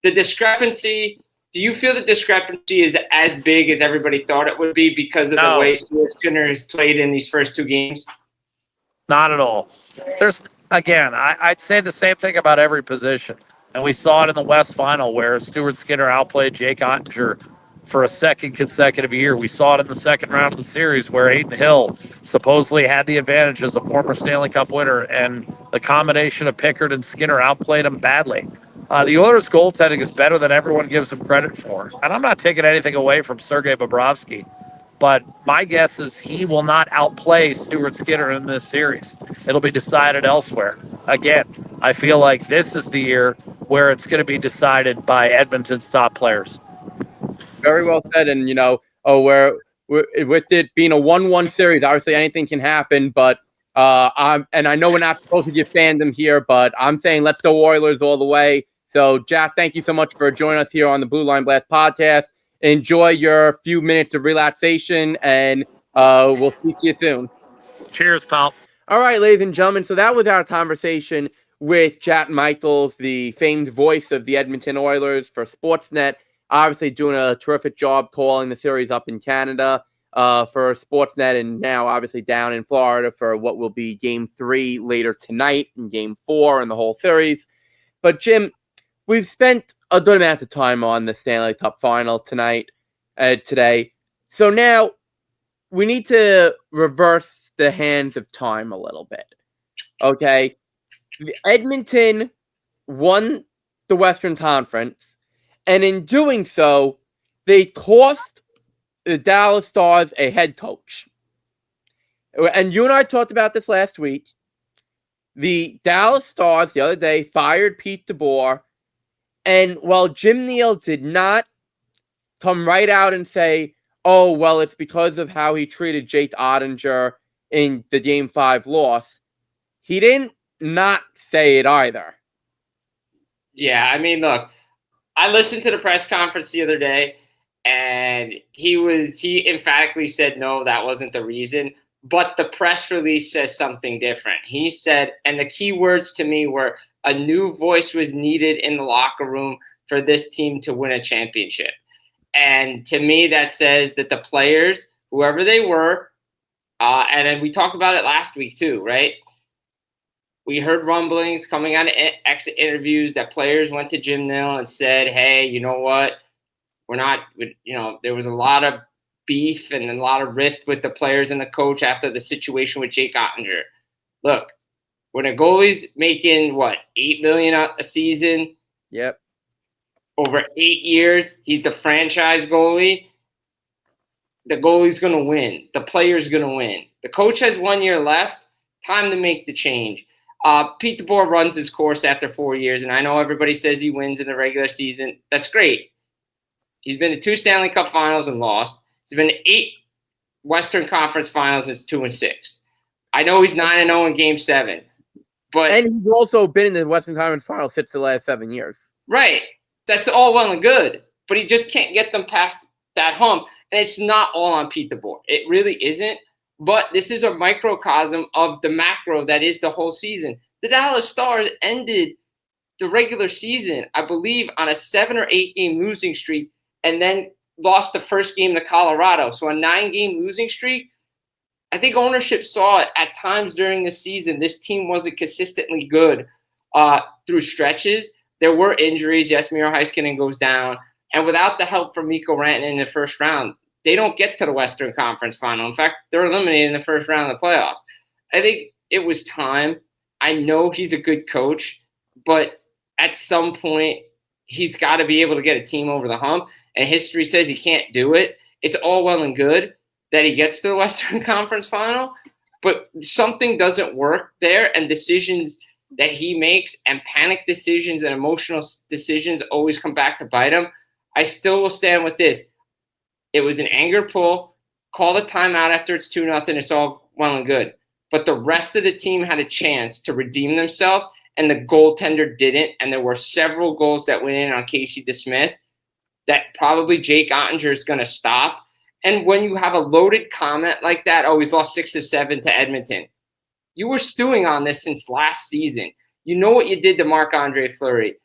The discrepancy, do you feel the discrepancy is as big as everybody thought it would be because of the way Skinner has played in these first 2 games? Not at all. I'd say the same thing about every position. And we saw it in the West Final where Stuart Skinner outplayed Jake Ottinger for a second consecutive year. We saw it in the second round of the series where Aiden Hill supposedly had the advantage as a former Stanley Cup winner, and the combination of Pickard and Skinner outplayed him badly. The Oilers' goaltending is better than everyone gives him credit for. And I'm not taking anything away from Sergei Bobrovsky, but my guess is he will not outplay Stuart Skinner in this series. It'll be decided elsewhere. Again, I feel like this is the year where it's going to be decided by Edmonton's top players. Very well said. And, we're with it being a 1-1 series, obviously anything can happen. But I know we're not supposed to give fandom here, but I'm saying let's go Oilers all the way. So, Jack, thank you so much for joining us here on the Blue Line Blast podcast. Enjoy your few minutes of relaxation, and we'll speak to you soon. Cheers, pal. All right, ladies and gentlemen, so that was our conversation with Jack Michaels, the famed voice of the Edmonton Oilers for Sportsnet, obviously doing a terrific job calling the series up in Canada for Sportsnet, and now obviously down in Florida for what will be Game 3 later tonight and Game 4 and the whole series. But, Jim, we've spent a good amount of time on the Stanley Cup Final today. So now we need to reverse the hands of time a little bit. Okay? Edmonton won the Western Conference, and in doing so, they cost the Dallas Stars a head coach. And you and I talked about this last week. The Dallas Stars the other day fired Pete DeBoer, and while Jim Neal did not come right out and say, oh, well, it's because of how he treated Jake Ottinger in the Game 5 loss, he didn't not say it either. Yeah, I mean, look, I listened to the press conference the other day, and he emphatically said, no, that wasn't the reason. But the press release says something different. He said, and the key words to me were, a new voice was needed in the locker room for this team to win a championship. And to me, that says that the players, whoever they were, and then we talked about it last week too, right? We heard rumblings coming out of exit interviews that players went to Jim Neal and said, hey, you know what? There was a lot of beef and a lot of rift with the players and the coach after the situation with Jake Ottinger. Look, when a goalie's making, $8 million a season? Yep. Over 8 years, he's the franchise goalie. The goalie's going to win. The player's going to win. The coach has 1 year left. Time to make the change. Pete DeBoer runs his course after 4 years, and I know everybody says he wins in the regular season. That's great. He's been to 2 Stanley Cup Finals and lost. He's been to 8 Western Conference Finals and 2-6. I know he's 9-0 in Game 7, and he's also been in the Western Conference Finals 6 of the last 7 years. Right. That's all well and good, but he just can't get them past that hump. And it's not all on Pete DeBoer. It really isn't. But this is a microcosm of the macro that is the whole season. The Dallas Stars ended the regular season, I believe, on a 7 or 8 game losing streak, and then lost the first game to Colorado. So a 9-game losing streak. I think ownership saw it at times during the season. This team wasn't consistently good through stretches. There were injuries. Yes, Miro Heiskanen goes down. And without the help from Mikko Rantanen in the first round, they don't get to the Western Conference Final. In fact, they're eliminated in the first round of the playoffs. I think it was time. I know he's a good coach, but at some point, he's got to be able to get a team over the hump. And history says he can't do it. It's all well and good that he gets to the Western Conference Final, but something doesn't work there, and decisions that he makes and panic decisions and emotional decisions always come back to bite him. I still will stand with this. It was an anger pull. Call the timeout after it's 2-0. It's all well and good. But the rest of the team had a chance to redeem themselves, and the goaltender didn't. And there were several goals that went in on Casey DeSmith that probably Jake Ottinger is going to stop. And when you have a loaded comment like that, oh, he's lost 6 of 7 to Edmonton. You were stewing on this since last season. You know what you did to Marc-Andre Fleury.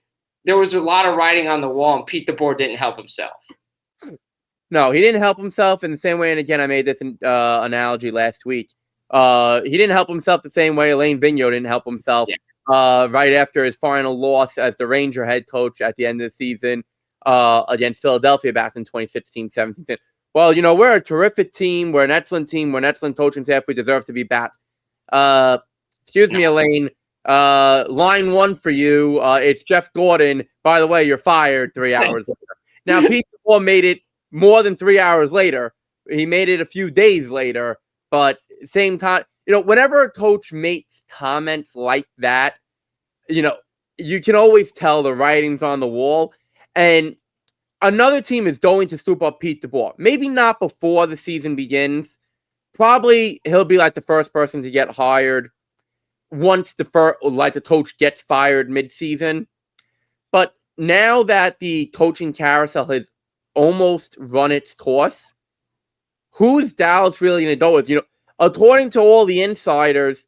There was a lot of writing on the wall, and Pete DeBoer didn't help himself. No, he didn't help himself in the same way. And again, I made this analogy last week. He didn't help himself the same way Alain Vigneault didn't help himself right after his final loss as the Ranger head coach at the end of the season against Philadelphia back in 2016-17. Well, we're a terrific team. We're an excellent team. We're an excellent coaching staff. We deserve to be back. Excuse me, Elaine. Line 1 for you. It's Jeff Gordon. By the way, you're fired 3 hours later. Now, Pete DeBoer made it more than 3 hours later. He made it a few days later. But same time, whenever a coach makes comments like that, you can always tell the writing's on the wall. And another team is going to swoop up Pete DeBoer. Maybe not before the season begins. Probably he'll be like the first person to get hired once the coach gets fired mid-season. But now that the coaching carousel has almost run its course, who's Dallas really going to go with? According to all the insiders,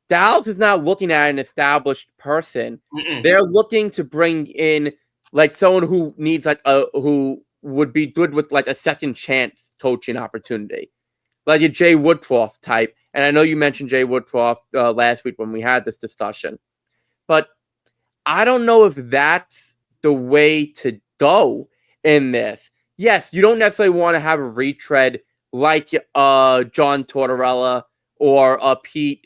Dallas is not looking at an established person. They're looking to bring in someone who needs who would be good with a second chance coaching opportunity, like a Jay Woodcroft type. And I know you mentioned Jay Woodcroft last week when we had this discussion, but I don't know if that's the way to go in this. Yes, you don't necessarily want to have a retread like John Tortorella or Pete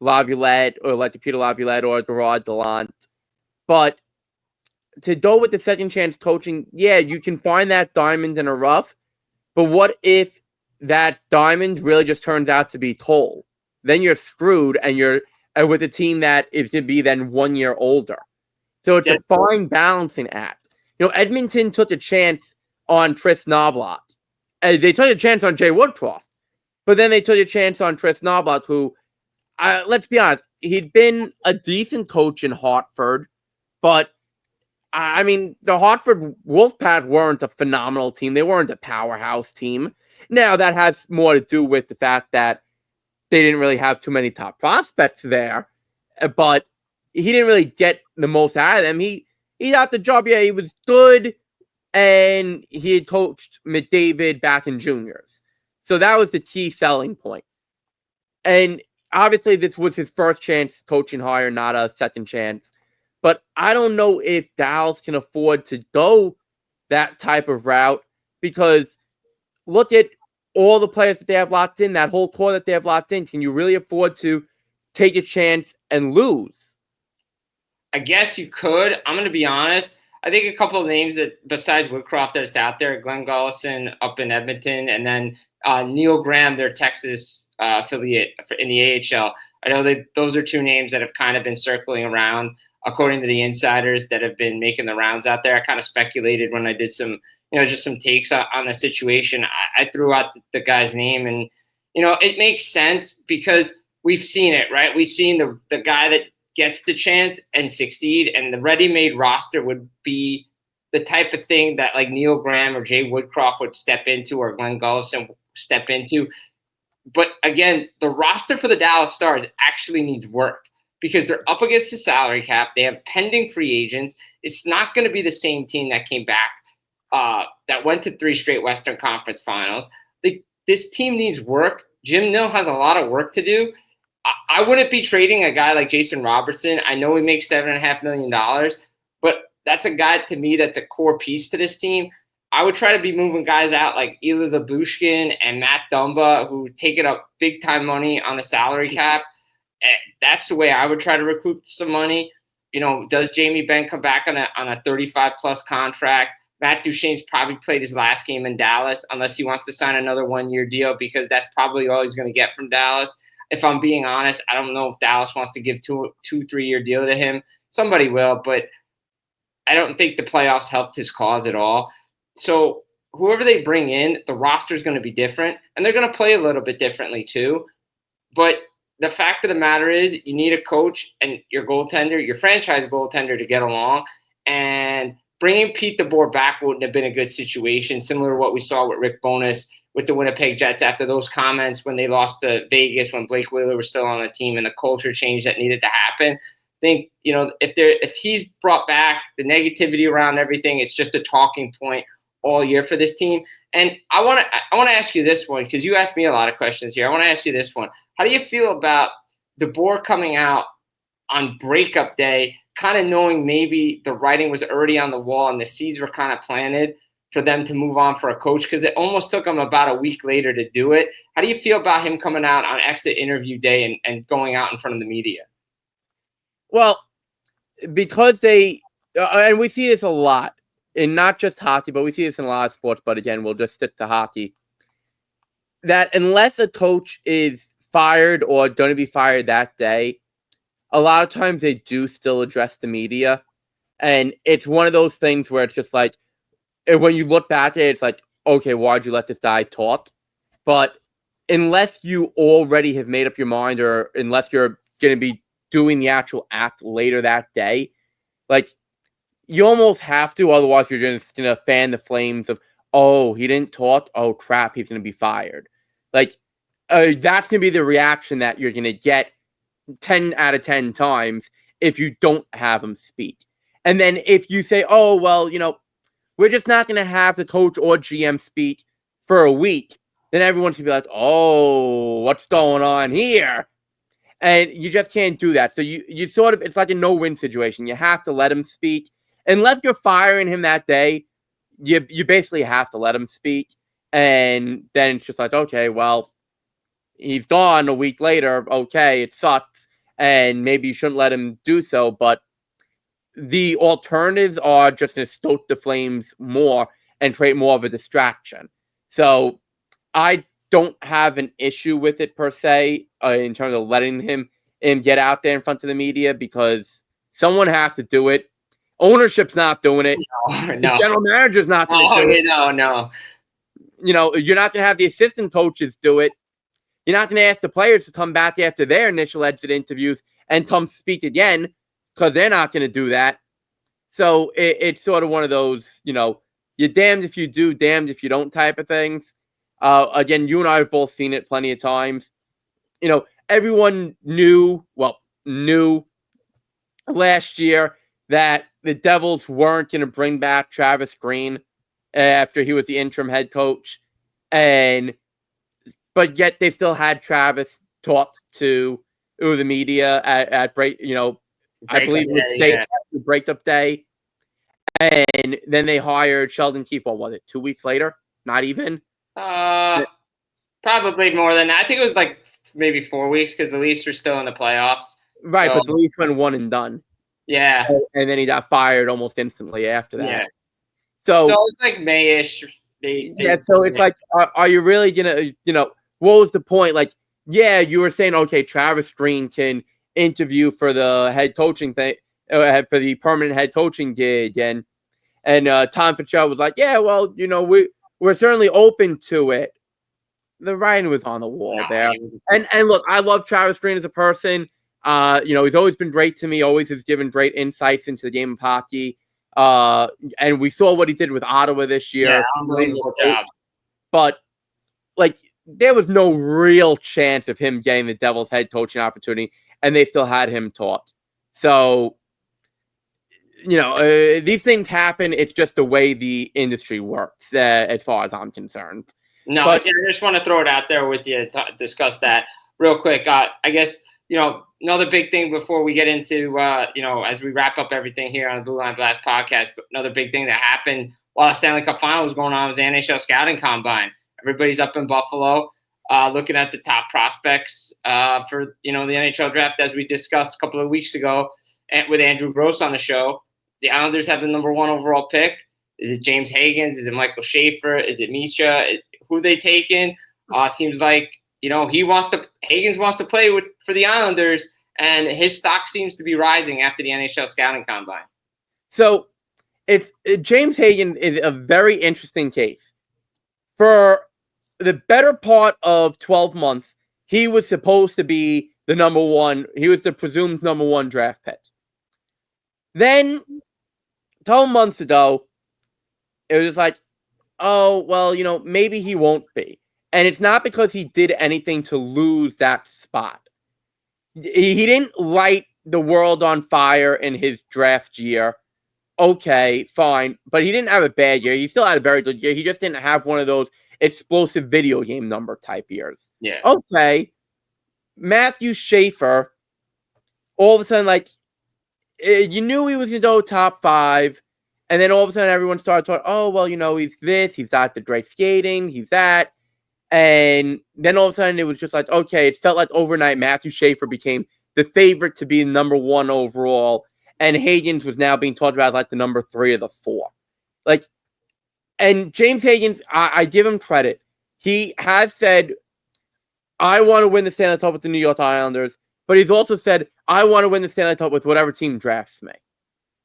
Laviolette or like Peter Laviolette or Gerard Gallant. But to go with the second chance coaching, yeah, you can find that diamond in a rough. But what if that diamond really just turns out to be coal? Then you're screwed, and you're with a team that is to be then 1 year older. So it's a fine balancing act. Edmonton took a chance on Tris Knobloch. They took a chance on Jay Woodcroft. But then they took a chance on Tris Knobloch, who, let's be honest, he'd been a decent coach in Hartford. But, the Hartford Wolfpack weren't a phenomenal team. They weren't a powerhouse team. Now, that has more to do with the fact that they didn't really have too many top prospects there. But he didn't really get the most out of them. He got the job. Yeah, he was good. And he had coached McDavid back in juniors. So that was the key selling point. And obviously this was his first chance coaching hire, not a second chance. But I don't know if Dallas can afford to go that type of route, because look at all the players that they have locked in, that whole core that they have locked in. Can you really afford to take a chance and lose? I guess you could. I'm going to be honest. I think a couple of names that besides Woodcroft that's out there, Glenn Gullison up in Edmonton, and then Neil Graham, their Texas affiliate in the AHL. I know those are two names that have kind of been circling around, according to the insiders that have been making the rounds out there. I kind of speculated when I did some, just some takes on the situation. I threw out the guy's name, and it makes sense because we've seen it, right? We've seen the guy that gets the chance and succeed, and the ready-made roster would be the type of thing that like Neil Graham or Jay Woodcroft would step into, or Glenn Gullison would step into. But again, the roster for the Dallas Stars actually needs work because they're up against the salary cap. They have pending free agents. It's not going to be the same team that came back, that went to 3 straight Western Conference Finals. This team needs work. Jim Nill has a lot of work to do. I wouldn't be trading a guy like Jason Robertson. I know he makes $7.5 million, but that's a guy to me that's a core piece to this team. I would try to be moving guys out like Ilya Labushkin and Matt Dumba, who taking up big time money on the salary cap. That's the way I would try to recoup some money. Does Jamie Benn come back on a 35+ contract? Matt Duchene's probably played his last game in Dallas, unless he wants to sign another 1-year deal, because that's probably all he's going to get from Dallas. If I'm being honest, I don't know if Dallas wants to give 2-3-year deal to him. Somebody will, but I don't think the playoffs helped his cause at all. So whoever they bring in, the roster is going to be different, and they're going to play a little bit differently too. But the fact of the matter is you need a coach and your goaltender, your franchise goaltender, to get along. And bringing Pete DeBoer back wouldn't have been a good situation, similar to what we saw with Rick Bowness with the Winnipeg Jets after those comments when they lost to Vegas when Blake Wheeler was still on the team, and the culture change that needed to happen. I think, if he's brought back, the negativity around everything, it's just a talking point all year for this team. And I want to ask you this one, because you asked me a lot of questions here. I want to ask you this one. How do you feel about DeBoer coming out on breakup day, kind of knowing maybe the writing was already on the wall and the seeds were kind of planted for them to move on for a coach, because it almost took them about a week later to do it? How do you feel about him coming out on exit interview day and going out in front of the media? Well, because and we see this a lot, in not just hockey, but we see this in a lot of sports, but again, we'll just stick to hockey, that unless a coach is fired or going to be fired that day, a lot of times they do still address the media. And it's one of those things where it's just like, when you look back at it, it's like, okay, why'd you let this guy talk? But unless you already have made up your mind, or unless you're going to be doing the actual act later that day, like, you almost have to, otherwise you're just going to fan the flames of, oh, he didn't talk, oh crap, he's going to be fired. Like, that's going to be the reaction that you're going to get 10 out of 10 times if you don't have him speak. And then if you say, oh, well, we're just not going to have the coach or GM speak for a week, then everyone's going to be like, oh, what's going on here? And you just can't do that. So you sort of, it's like a no-win situation. You have to let him speak. Unless you're firing him that day, you basically have to let him speak. And then it's just like, okay, well, he's gone a week later. Okay, it sucks. And maybe you shouldn't let him do so. But the alternatives are just to stoke the Flames more and create more of a distraction. So I don't have an issue with it per se in terms of letting him get out there in front of the media, because someone has to do it. Ownership's not doing it. No. The general manager's not going to do it. No. You're not going to have the assistant coaches do it. You're not going to ask the players to come back after their initial exit interviews and come speak again, because they're not going to do that. So it's sort of one of those, you're damned if you do, damned if you don't type of things. Again, you and I have both seen it plenty of times. Everyone knew last year that the Devils weren't going to bring back Travis Green after he was the interim head coach. But yet they still had Travis talk to the media at break, I believe it was day after breakup day. And then they hired Sheldon Keefe, what was it, 2 weeks later? Not even? Probably more than that. I think it was like maybe 4 weeks, because the Leafs were still in the playoffs. Right, so, but the Leafs went one and done. Yeah. And then he got fired almost instantly after that. Yeah. So it's like May-ish. So it's like, are you really going to, what was the point? Like, yeah, you were saying, okay, Travis Green can interview for the head coaching thing, for the permanent head coaching gig. And Tom Fitzgerald was like, yeah, well, we're certainly open to it. The writing was on the wall there. And look, I love Travis Green as a person. He's always been great to me, always has given great insights into the game of hockey. And we saw what he did with Ottawa this year. Yeah, unbelievable job. But, there was no real chance of him getting the Devils head coaching opportunity, and they still had him talk. So, these things happen. It's just the way the industry works, as far as I'm concerned. No, I just want to throw it out there with you to discuss that real quick. I guess, another big thing before we get into, as we wrap up everything here on the Blue Line Blast podcast, but another big thing that happened while the Stanley Cup Final was going on was the NHL Scouting Combine. Everybody's up in Buffalo looking at the top prospects for, the NHL draft, as we discussed a couple of weeks ago with Andrew Gross on the show. The Islanders have the number 1 overall pick. Is it James Higgins? Is it Michael Schaefer? Is it Misha? Who they taking? Seems like, Higgins wants to play for the Islanders, and his stock seems to be rising after the NHL Scouting Combine. So James Higgins is a very interesting case. For the better part of 12 months, he was supposed to be the number 1. He was the presumed number 1 draft pick. Then, 12 months ago, it was like, oh, well, maybe he won't be. And it's not because he did anything to lose that spot. He didn't light the world on fire in his draft year. Okay, fine. But he didn't have a bad year. He still had a very good year. He just didn't have one of those explosive video game number type years. Yeah. Okay. Matthew Schaefer, all of a sudden, you knew he was going to go top 5. And then all of a sudden, everyone started talking, oh, well, he's this, he's got the great skating, he's that. And then all of a sudden, it was just like, okay, it felt like overnight Matthew Schaefer became the favorite to be number 1 overall. And Higgins was now being talked about like the number 3 or the 4. And James Higgins, I give him credit. He has said, I want to win the Stanley Cup with the New York Islanders. But he's also said, I want to win the Stanley Cup with whatever team drafts me.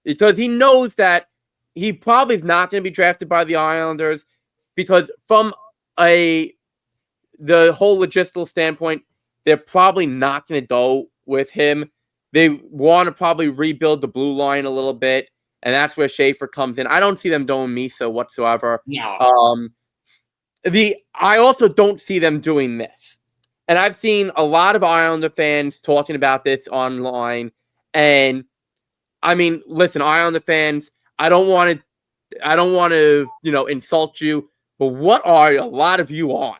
Because he knows that he probably is not going to be drafted by the Islanders, because from the whole logistical standpoint, they're probably not going to go with him. They want to probably rebuild the blue line a little bit, and that's where Schaefer comes in. I don't see them doing Misa whatsoever. No. I also don't see them doing this. And I've seen a lot of Islander fans talking about this online. And I mean, listen, Islander fans, I don't want to, insult you, but what are a lot of you on?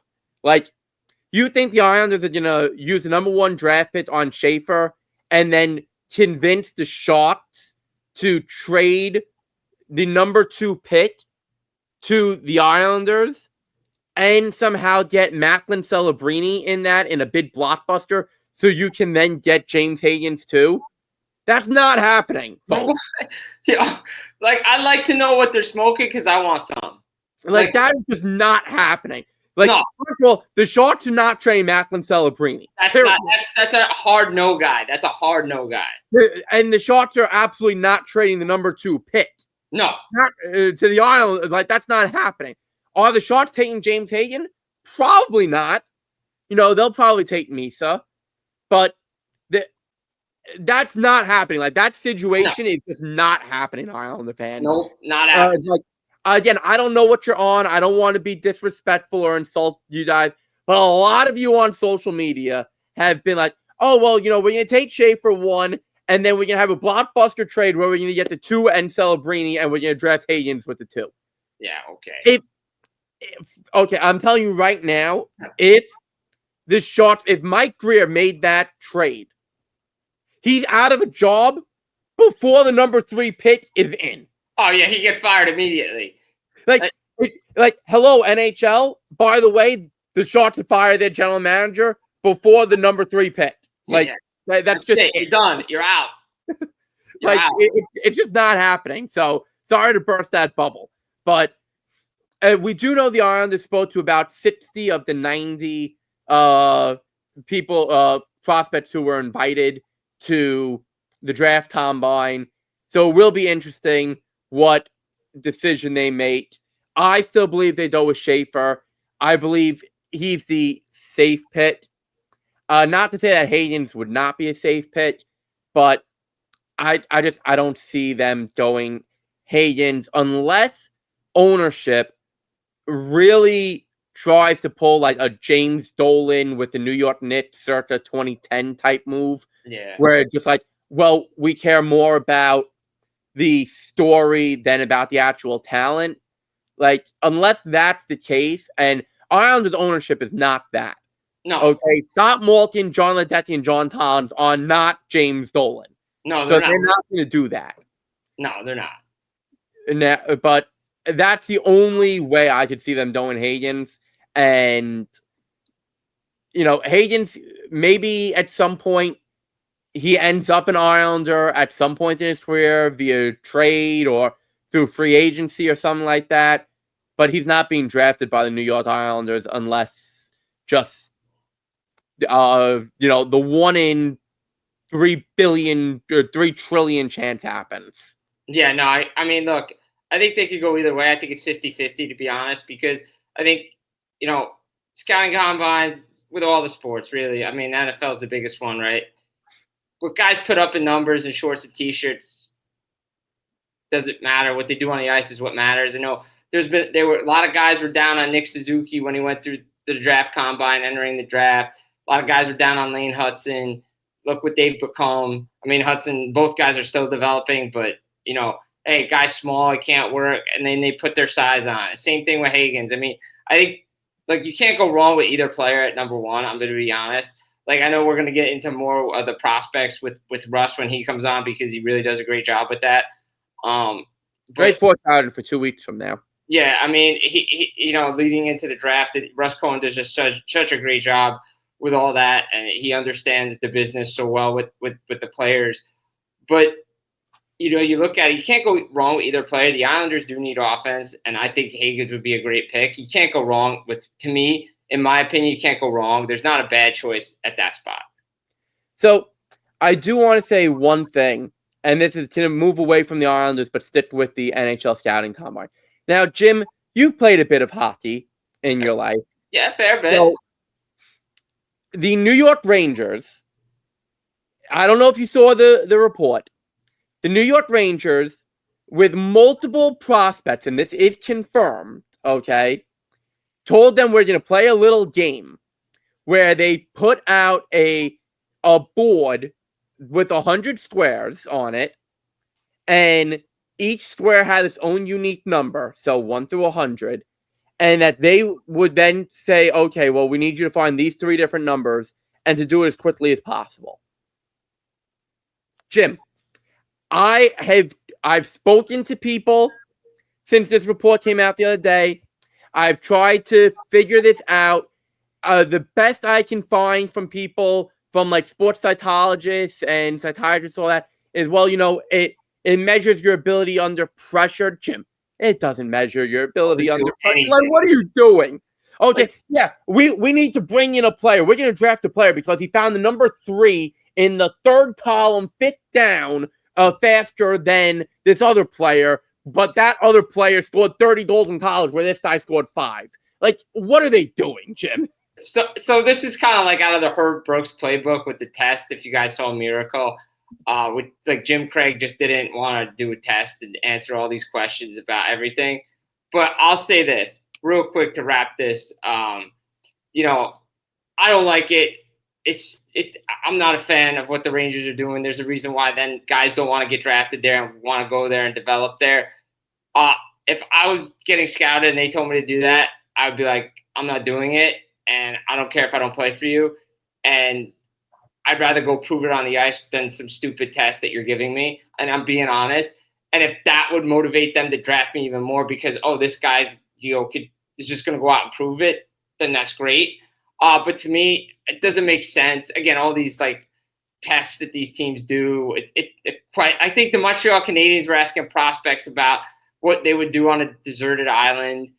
You think the Islanders are going to use the number 1 draft pick on Schaefer and then convince the Sharks to trade the number 2 pick to the Islanders and somehow get Macklin Celebrini in that in a big blockbuster so you can then get James Higgins too? That's not happening, folks. Yeah, like I'd like to know what they're smoking because I want some. Like that is just not happening. Like, no. First of all, the Sharks do not trade Macklin Celebrini. That's a hard no guy. That's a hard no guy. And the Sharks are absolutely not trading the number 2 pick. No. Not, to the Islanders. Like, that's not happening. Are the Sharks taking James Hagan? Probably not. They'll probably take Misa. But that's not happening. Like, that situation is just not happening, Islander fans. Nope, not happening. Again, I don't know what you're on. I don't want to be disrespectful or insult you guys, but a lot of you on social media have been like, oh, well, we're going to take Shea for 1, and then we're going to have a blockbuster trade where we're going to get the 2 and Celebrini, and we're going to draft Higgins with the 2. Yeah, okay. Okay, I'm telling you right now, if Mike Greer made that trade, he's out of a job before the number 3 pick is in. Oh, yeah, he get fired immediately. Hello, NHL. By the way, the Sharks have fired their general manager before the number 3 pick. That's just it. You're done. You're out. It's just not happening. So, sorry to burst that bubble. But we do know the Islanders spoke to about 60 of the 90 prospects who were invited to the draft combine. So, it will be interesting what decision they make. I still believe they go with Schaefer. I believe he's the safe pick. Not to say that Higgins would not be a safe pick, but I don't see them going Higgins unless ownership really tries to pull like a James Dolan with the New York Knicks circa 2010 type move. Yeah. Where it's just like, well, we care more about the story than about the actual talent. Like, unless that's the case, and Islanders ownership is not that. No. Okay, Scott Malkin, John Ledecky, and John Toms are not James Dolan. No, they're not. They're not going to do that. No, they're not. But that's the only way I could see them doing Higgins. And, Higgins, maybe at some point, he ends up an Islander at some point in his career via trade or through free agency or something like that. But he's not being drafted by the New York Islanders unless just, the 1 in 3 billion or 3 trillion chance happens. Yeah, no, I mean, look, I think they could go either way. I think it's 50-50, to be honest, because I think, scouting combines with all the sports, really. I mean, NFL is the biggest one, right? What guys put up in numbers and shorts and T-shirts doesn't matter. What they do on the ice is what matters. A lot of guys were down on Nick Suzuki when he went through the draft combine, entering the draft. A lot of guys were down on Lane Hudson. Look what they've become. I mean, Hudson, both guys are still developing, but, hey, guy's small, he can't work, and then they put their size on it. Same thing with Higgins. I mean, I think, you can't go wrong with either player at number 1, I'm going to be honest. I know we're going to get into more of the prospects with Russ when he comes on because he really does a great job with that. Great foreshadowing for 2 weeks from now. Yeah, I mean, he leading into the draft, Russ Cohen does just such a great job with all that, and he understands the business so well with the players. But, you look at it, you can't go wrong with either player. The Islanders do need offense, and I think Higgins would be a great pick. You can't go wrong to me, in my opinion, you can't go wrong. There's not a bad choice at that spot. So I do want to say one thing, and this is to move away from the Islanders, but stick with the NHL scouting combine. Now, Jim, you've played a bit of hockey in your life. Yeah, fair bit. So, the New York Rangers, I don't know if you saw the report. The New York Rangers, with multiple prospects, and this is confirmed, okay, told them we're going to play a little game where they put out a board with 100 squares on it, and each square had its own unique number, so 1 through 100, and that they would then say, okay, well, we need you to find these 3 different numbers and to do it as quickly as possible. Jim, I've spoken to people since this report came out the other day. I've tried to figure this out. The best I can find from people, from sports psychologists and psychiatrists, all that, is, well, it measures your ability under pressure. Jim, it doesn't measure your ability under pressure. Like, what are you doing? Okay, yeah, we need to bring in a player. We're going to draft a player because he found the number 3 in the third column, fit down faster than this other player. But that other player scored 30 goals in college where this guy scored 5. Like, what are they doing, Jim? So this is kind of like out of the Herb Brooks playbook with the test. If you guys saw Miracle, with like Jim Craig just didn't want to do a test and answer all these questions about everything. But I'll say this real quick to wrap this. I don't like it. I'm not a fan of what the Rangers are doing. There's a reason why then guys don't want to get drafted there and want to go there and develop there. If I was getting scouted and they told me to do that, I would be like, I'm not doing it. And I don't care if I don't play for you. And I'd rather go prove it on the ice than some stupid test that you're giving me. And I'm being honest. And if that would motivate them to draft me even more because, this guy's, is just going to go out and prove it, then that's great. But to me, it doesn't make sense. Again, all these like tests that these teams do, I think the Montreal Canadiens were asking prospects about what they would do on a deserted island.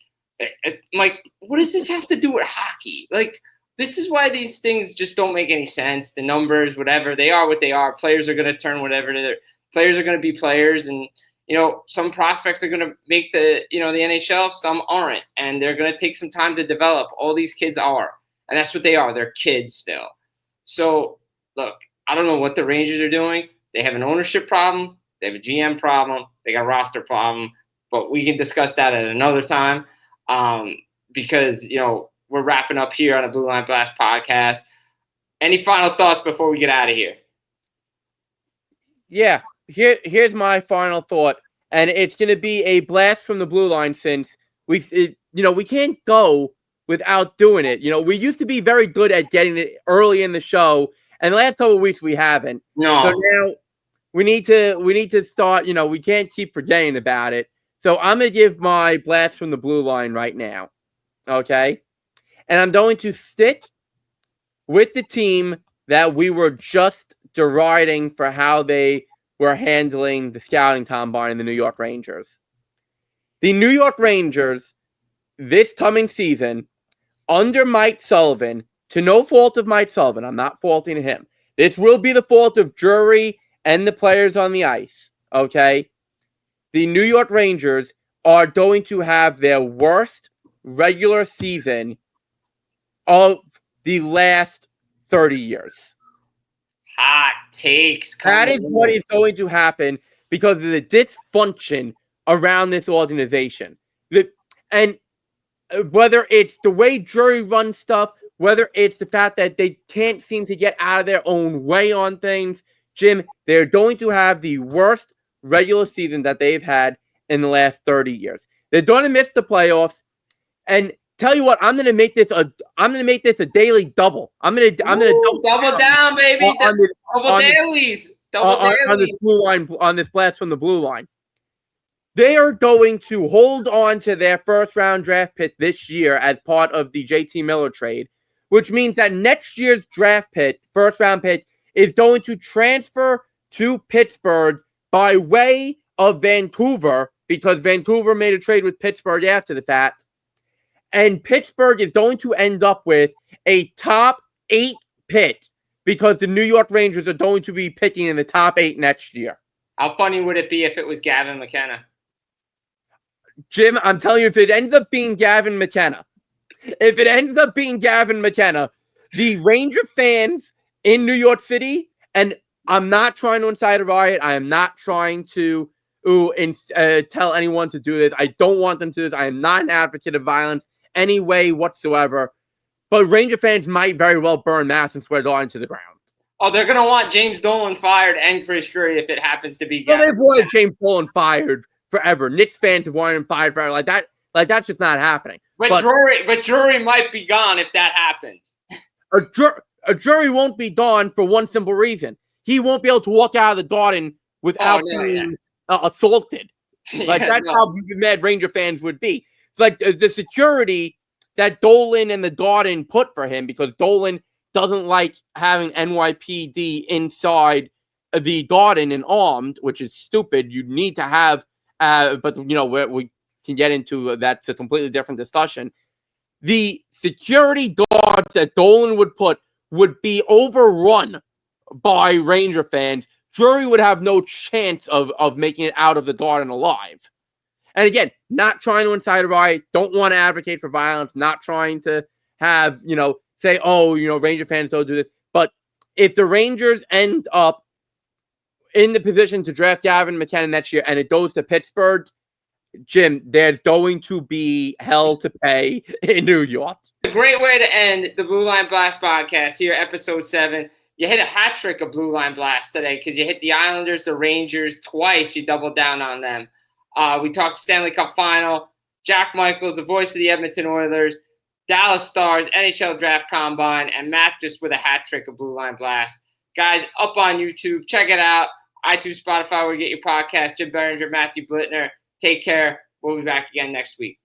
Like, what does this have to do with hockey? Like, this is why these things just don't make any sense. The numbers, whatever, they are what they are. Players are going to turn whatever. Players are going to be players. And, some prospects are going to make the NHL. Some aren't. And they're going to take some time to develop. All these kids are. And that's what they are. They're kids still. So, look, I don't know what the Rangers are doing. They have an ownership problem. They have a GM problem. They got a roster problem. But we can discuss that at another time. Because, we're wrapping up here on a Blue Line Blast podcast. Any final thoughts before we get out of here? Yeah, here's my final thought. And it's going to be a blast from the blue line since we can't go without doing it. We used to be very good at getting it early in the show. And the last couple of weeks we haven't. No. So now we need to start, we can't keep forgetting about it. So I'm going to give my blast from the blue line right now, okay? And I'm going to stick with the team that we were just deriding for how they were handling the scouting combine in the New York Rangers. The New York Rangers, this coming season, under Mike Sullivan, to no fault of Mike Sullivan, I'm not faulting him. This will be the fault of Drury and the players on the ice, okay? The New York Rangers are going to have their worst regular season of the last 30 years. Hot takes. That is what is going to happen because of the dysfunction around this organization. And whether it's the way Drury runs stuff, whether it's the fact that they can't seem to get out of their own way on things, Jim, they're going to have the worst regular season that they've had in the last 30 years. They're going to miss the playoffs. And tell you what, I'm going to make this a daily double. I'm going to double down, baby. Double dailies. On this blue line, on this blast from the blue line. They are going to hold on to their first round draft pick this year as part of the JT Miller trade, which means that next year's draft pick, first round pick, is going to transfer to Pittsburgh by way of Vancouver, because Vancouver made a trade with Pittsburgh after the fact. And Pittsburgh is going to end up with a top 8 pick because the New York Rangers are going to be picking in the top 8 next year. How funny would it be if it was Gavin McKenna? Jim, I'm telling you, if it ends up being Gavin McKenna, the Ranger fans in New York City, and I'm not trying to incite a riot. I am not trying to tell anyone to do this. I don't want them to do this. I am not an advocate of violence any way whatsoever. But Ranger fans might very well burn Madison Square Garden to the ground. Oh, they're going to want James Dolan fired and Chris Drury if it happens to be Gavin. Well, they've wanted James Dolan fired forever. Knicks fans have wanted him fired forever. Like that's just not happening. But Drury might be gone if that happens. A Drury won't be gone for one simple reason. He won't be able to walk out of the Garden without being assaulted. That's how mad Ranger fans would be. It's like the security that Dolan and the Garden put for him, because Dolan doesn't like having NYPD inside the Garden and armed, which is stupid. You need to have, but we can get into that's a completely different discussion. The security guards that Dolan would put would be overrun by Ranger fans. Drury would have no chance of making it out of the Garden alive. And again, not trying to incite a riot, don't want to advocate for violence, not trying to have, say, Ranger fans don't do this. But if the Rangers end up in the position to draft Gavin McKenna next year and it goes to Pittsburgh, Jim, there's going to be hell to pay in New York. A great way to end the Blue Line Blast podcast here, episode 7. You hit a hat trick of Blue Line Blast today because you hit the Islanders, the Rangers twice. You doubled down on them. We talked Stanley Cup Final, Jack Michaels, the voice of the Edmonton Oilers, Dallas Stars, NHL Draft Combine, and Matt just with a hat trick of Blue Line Blast. Guys, up on YouTube. Check it out. iTunes, Spotify, where you get your podcast. Jim Biringer, Matthew Blittner. Take care. We'll be back again next week.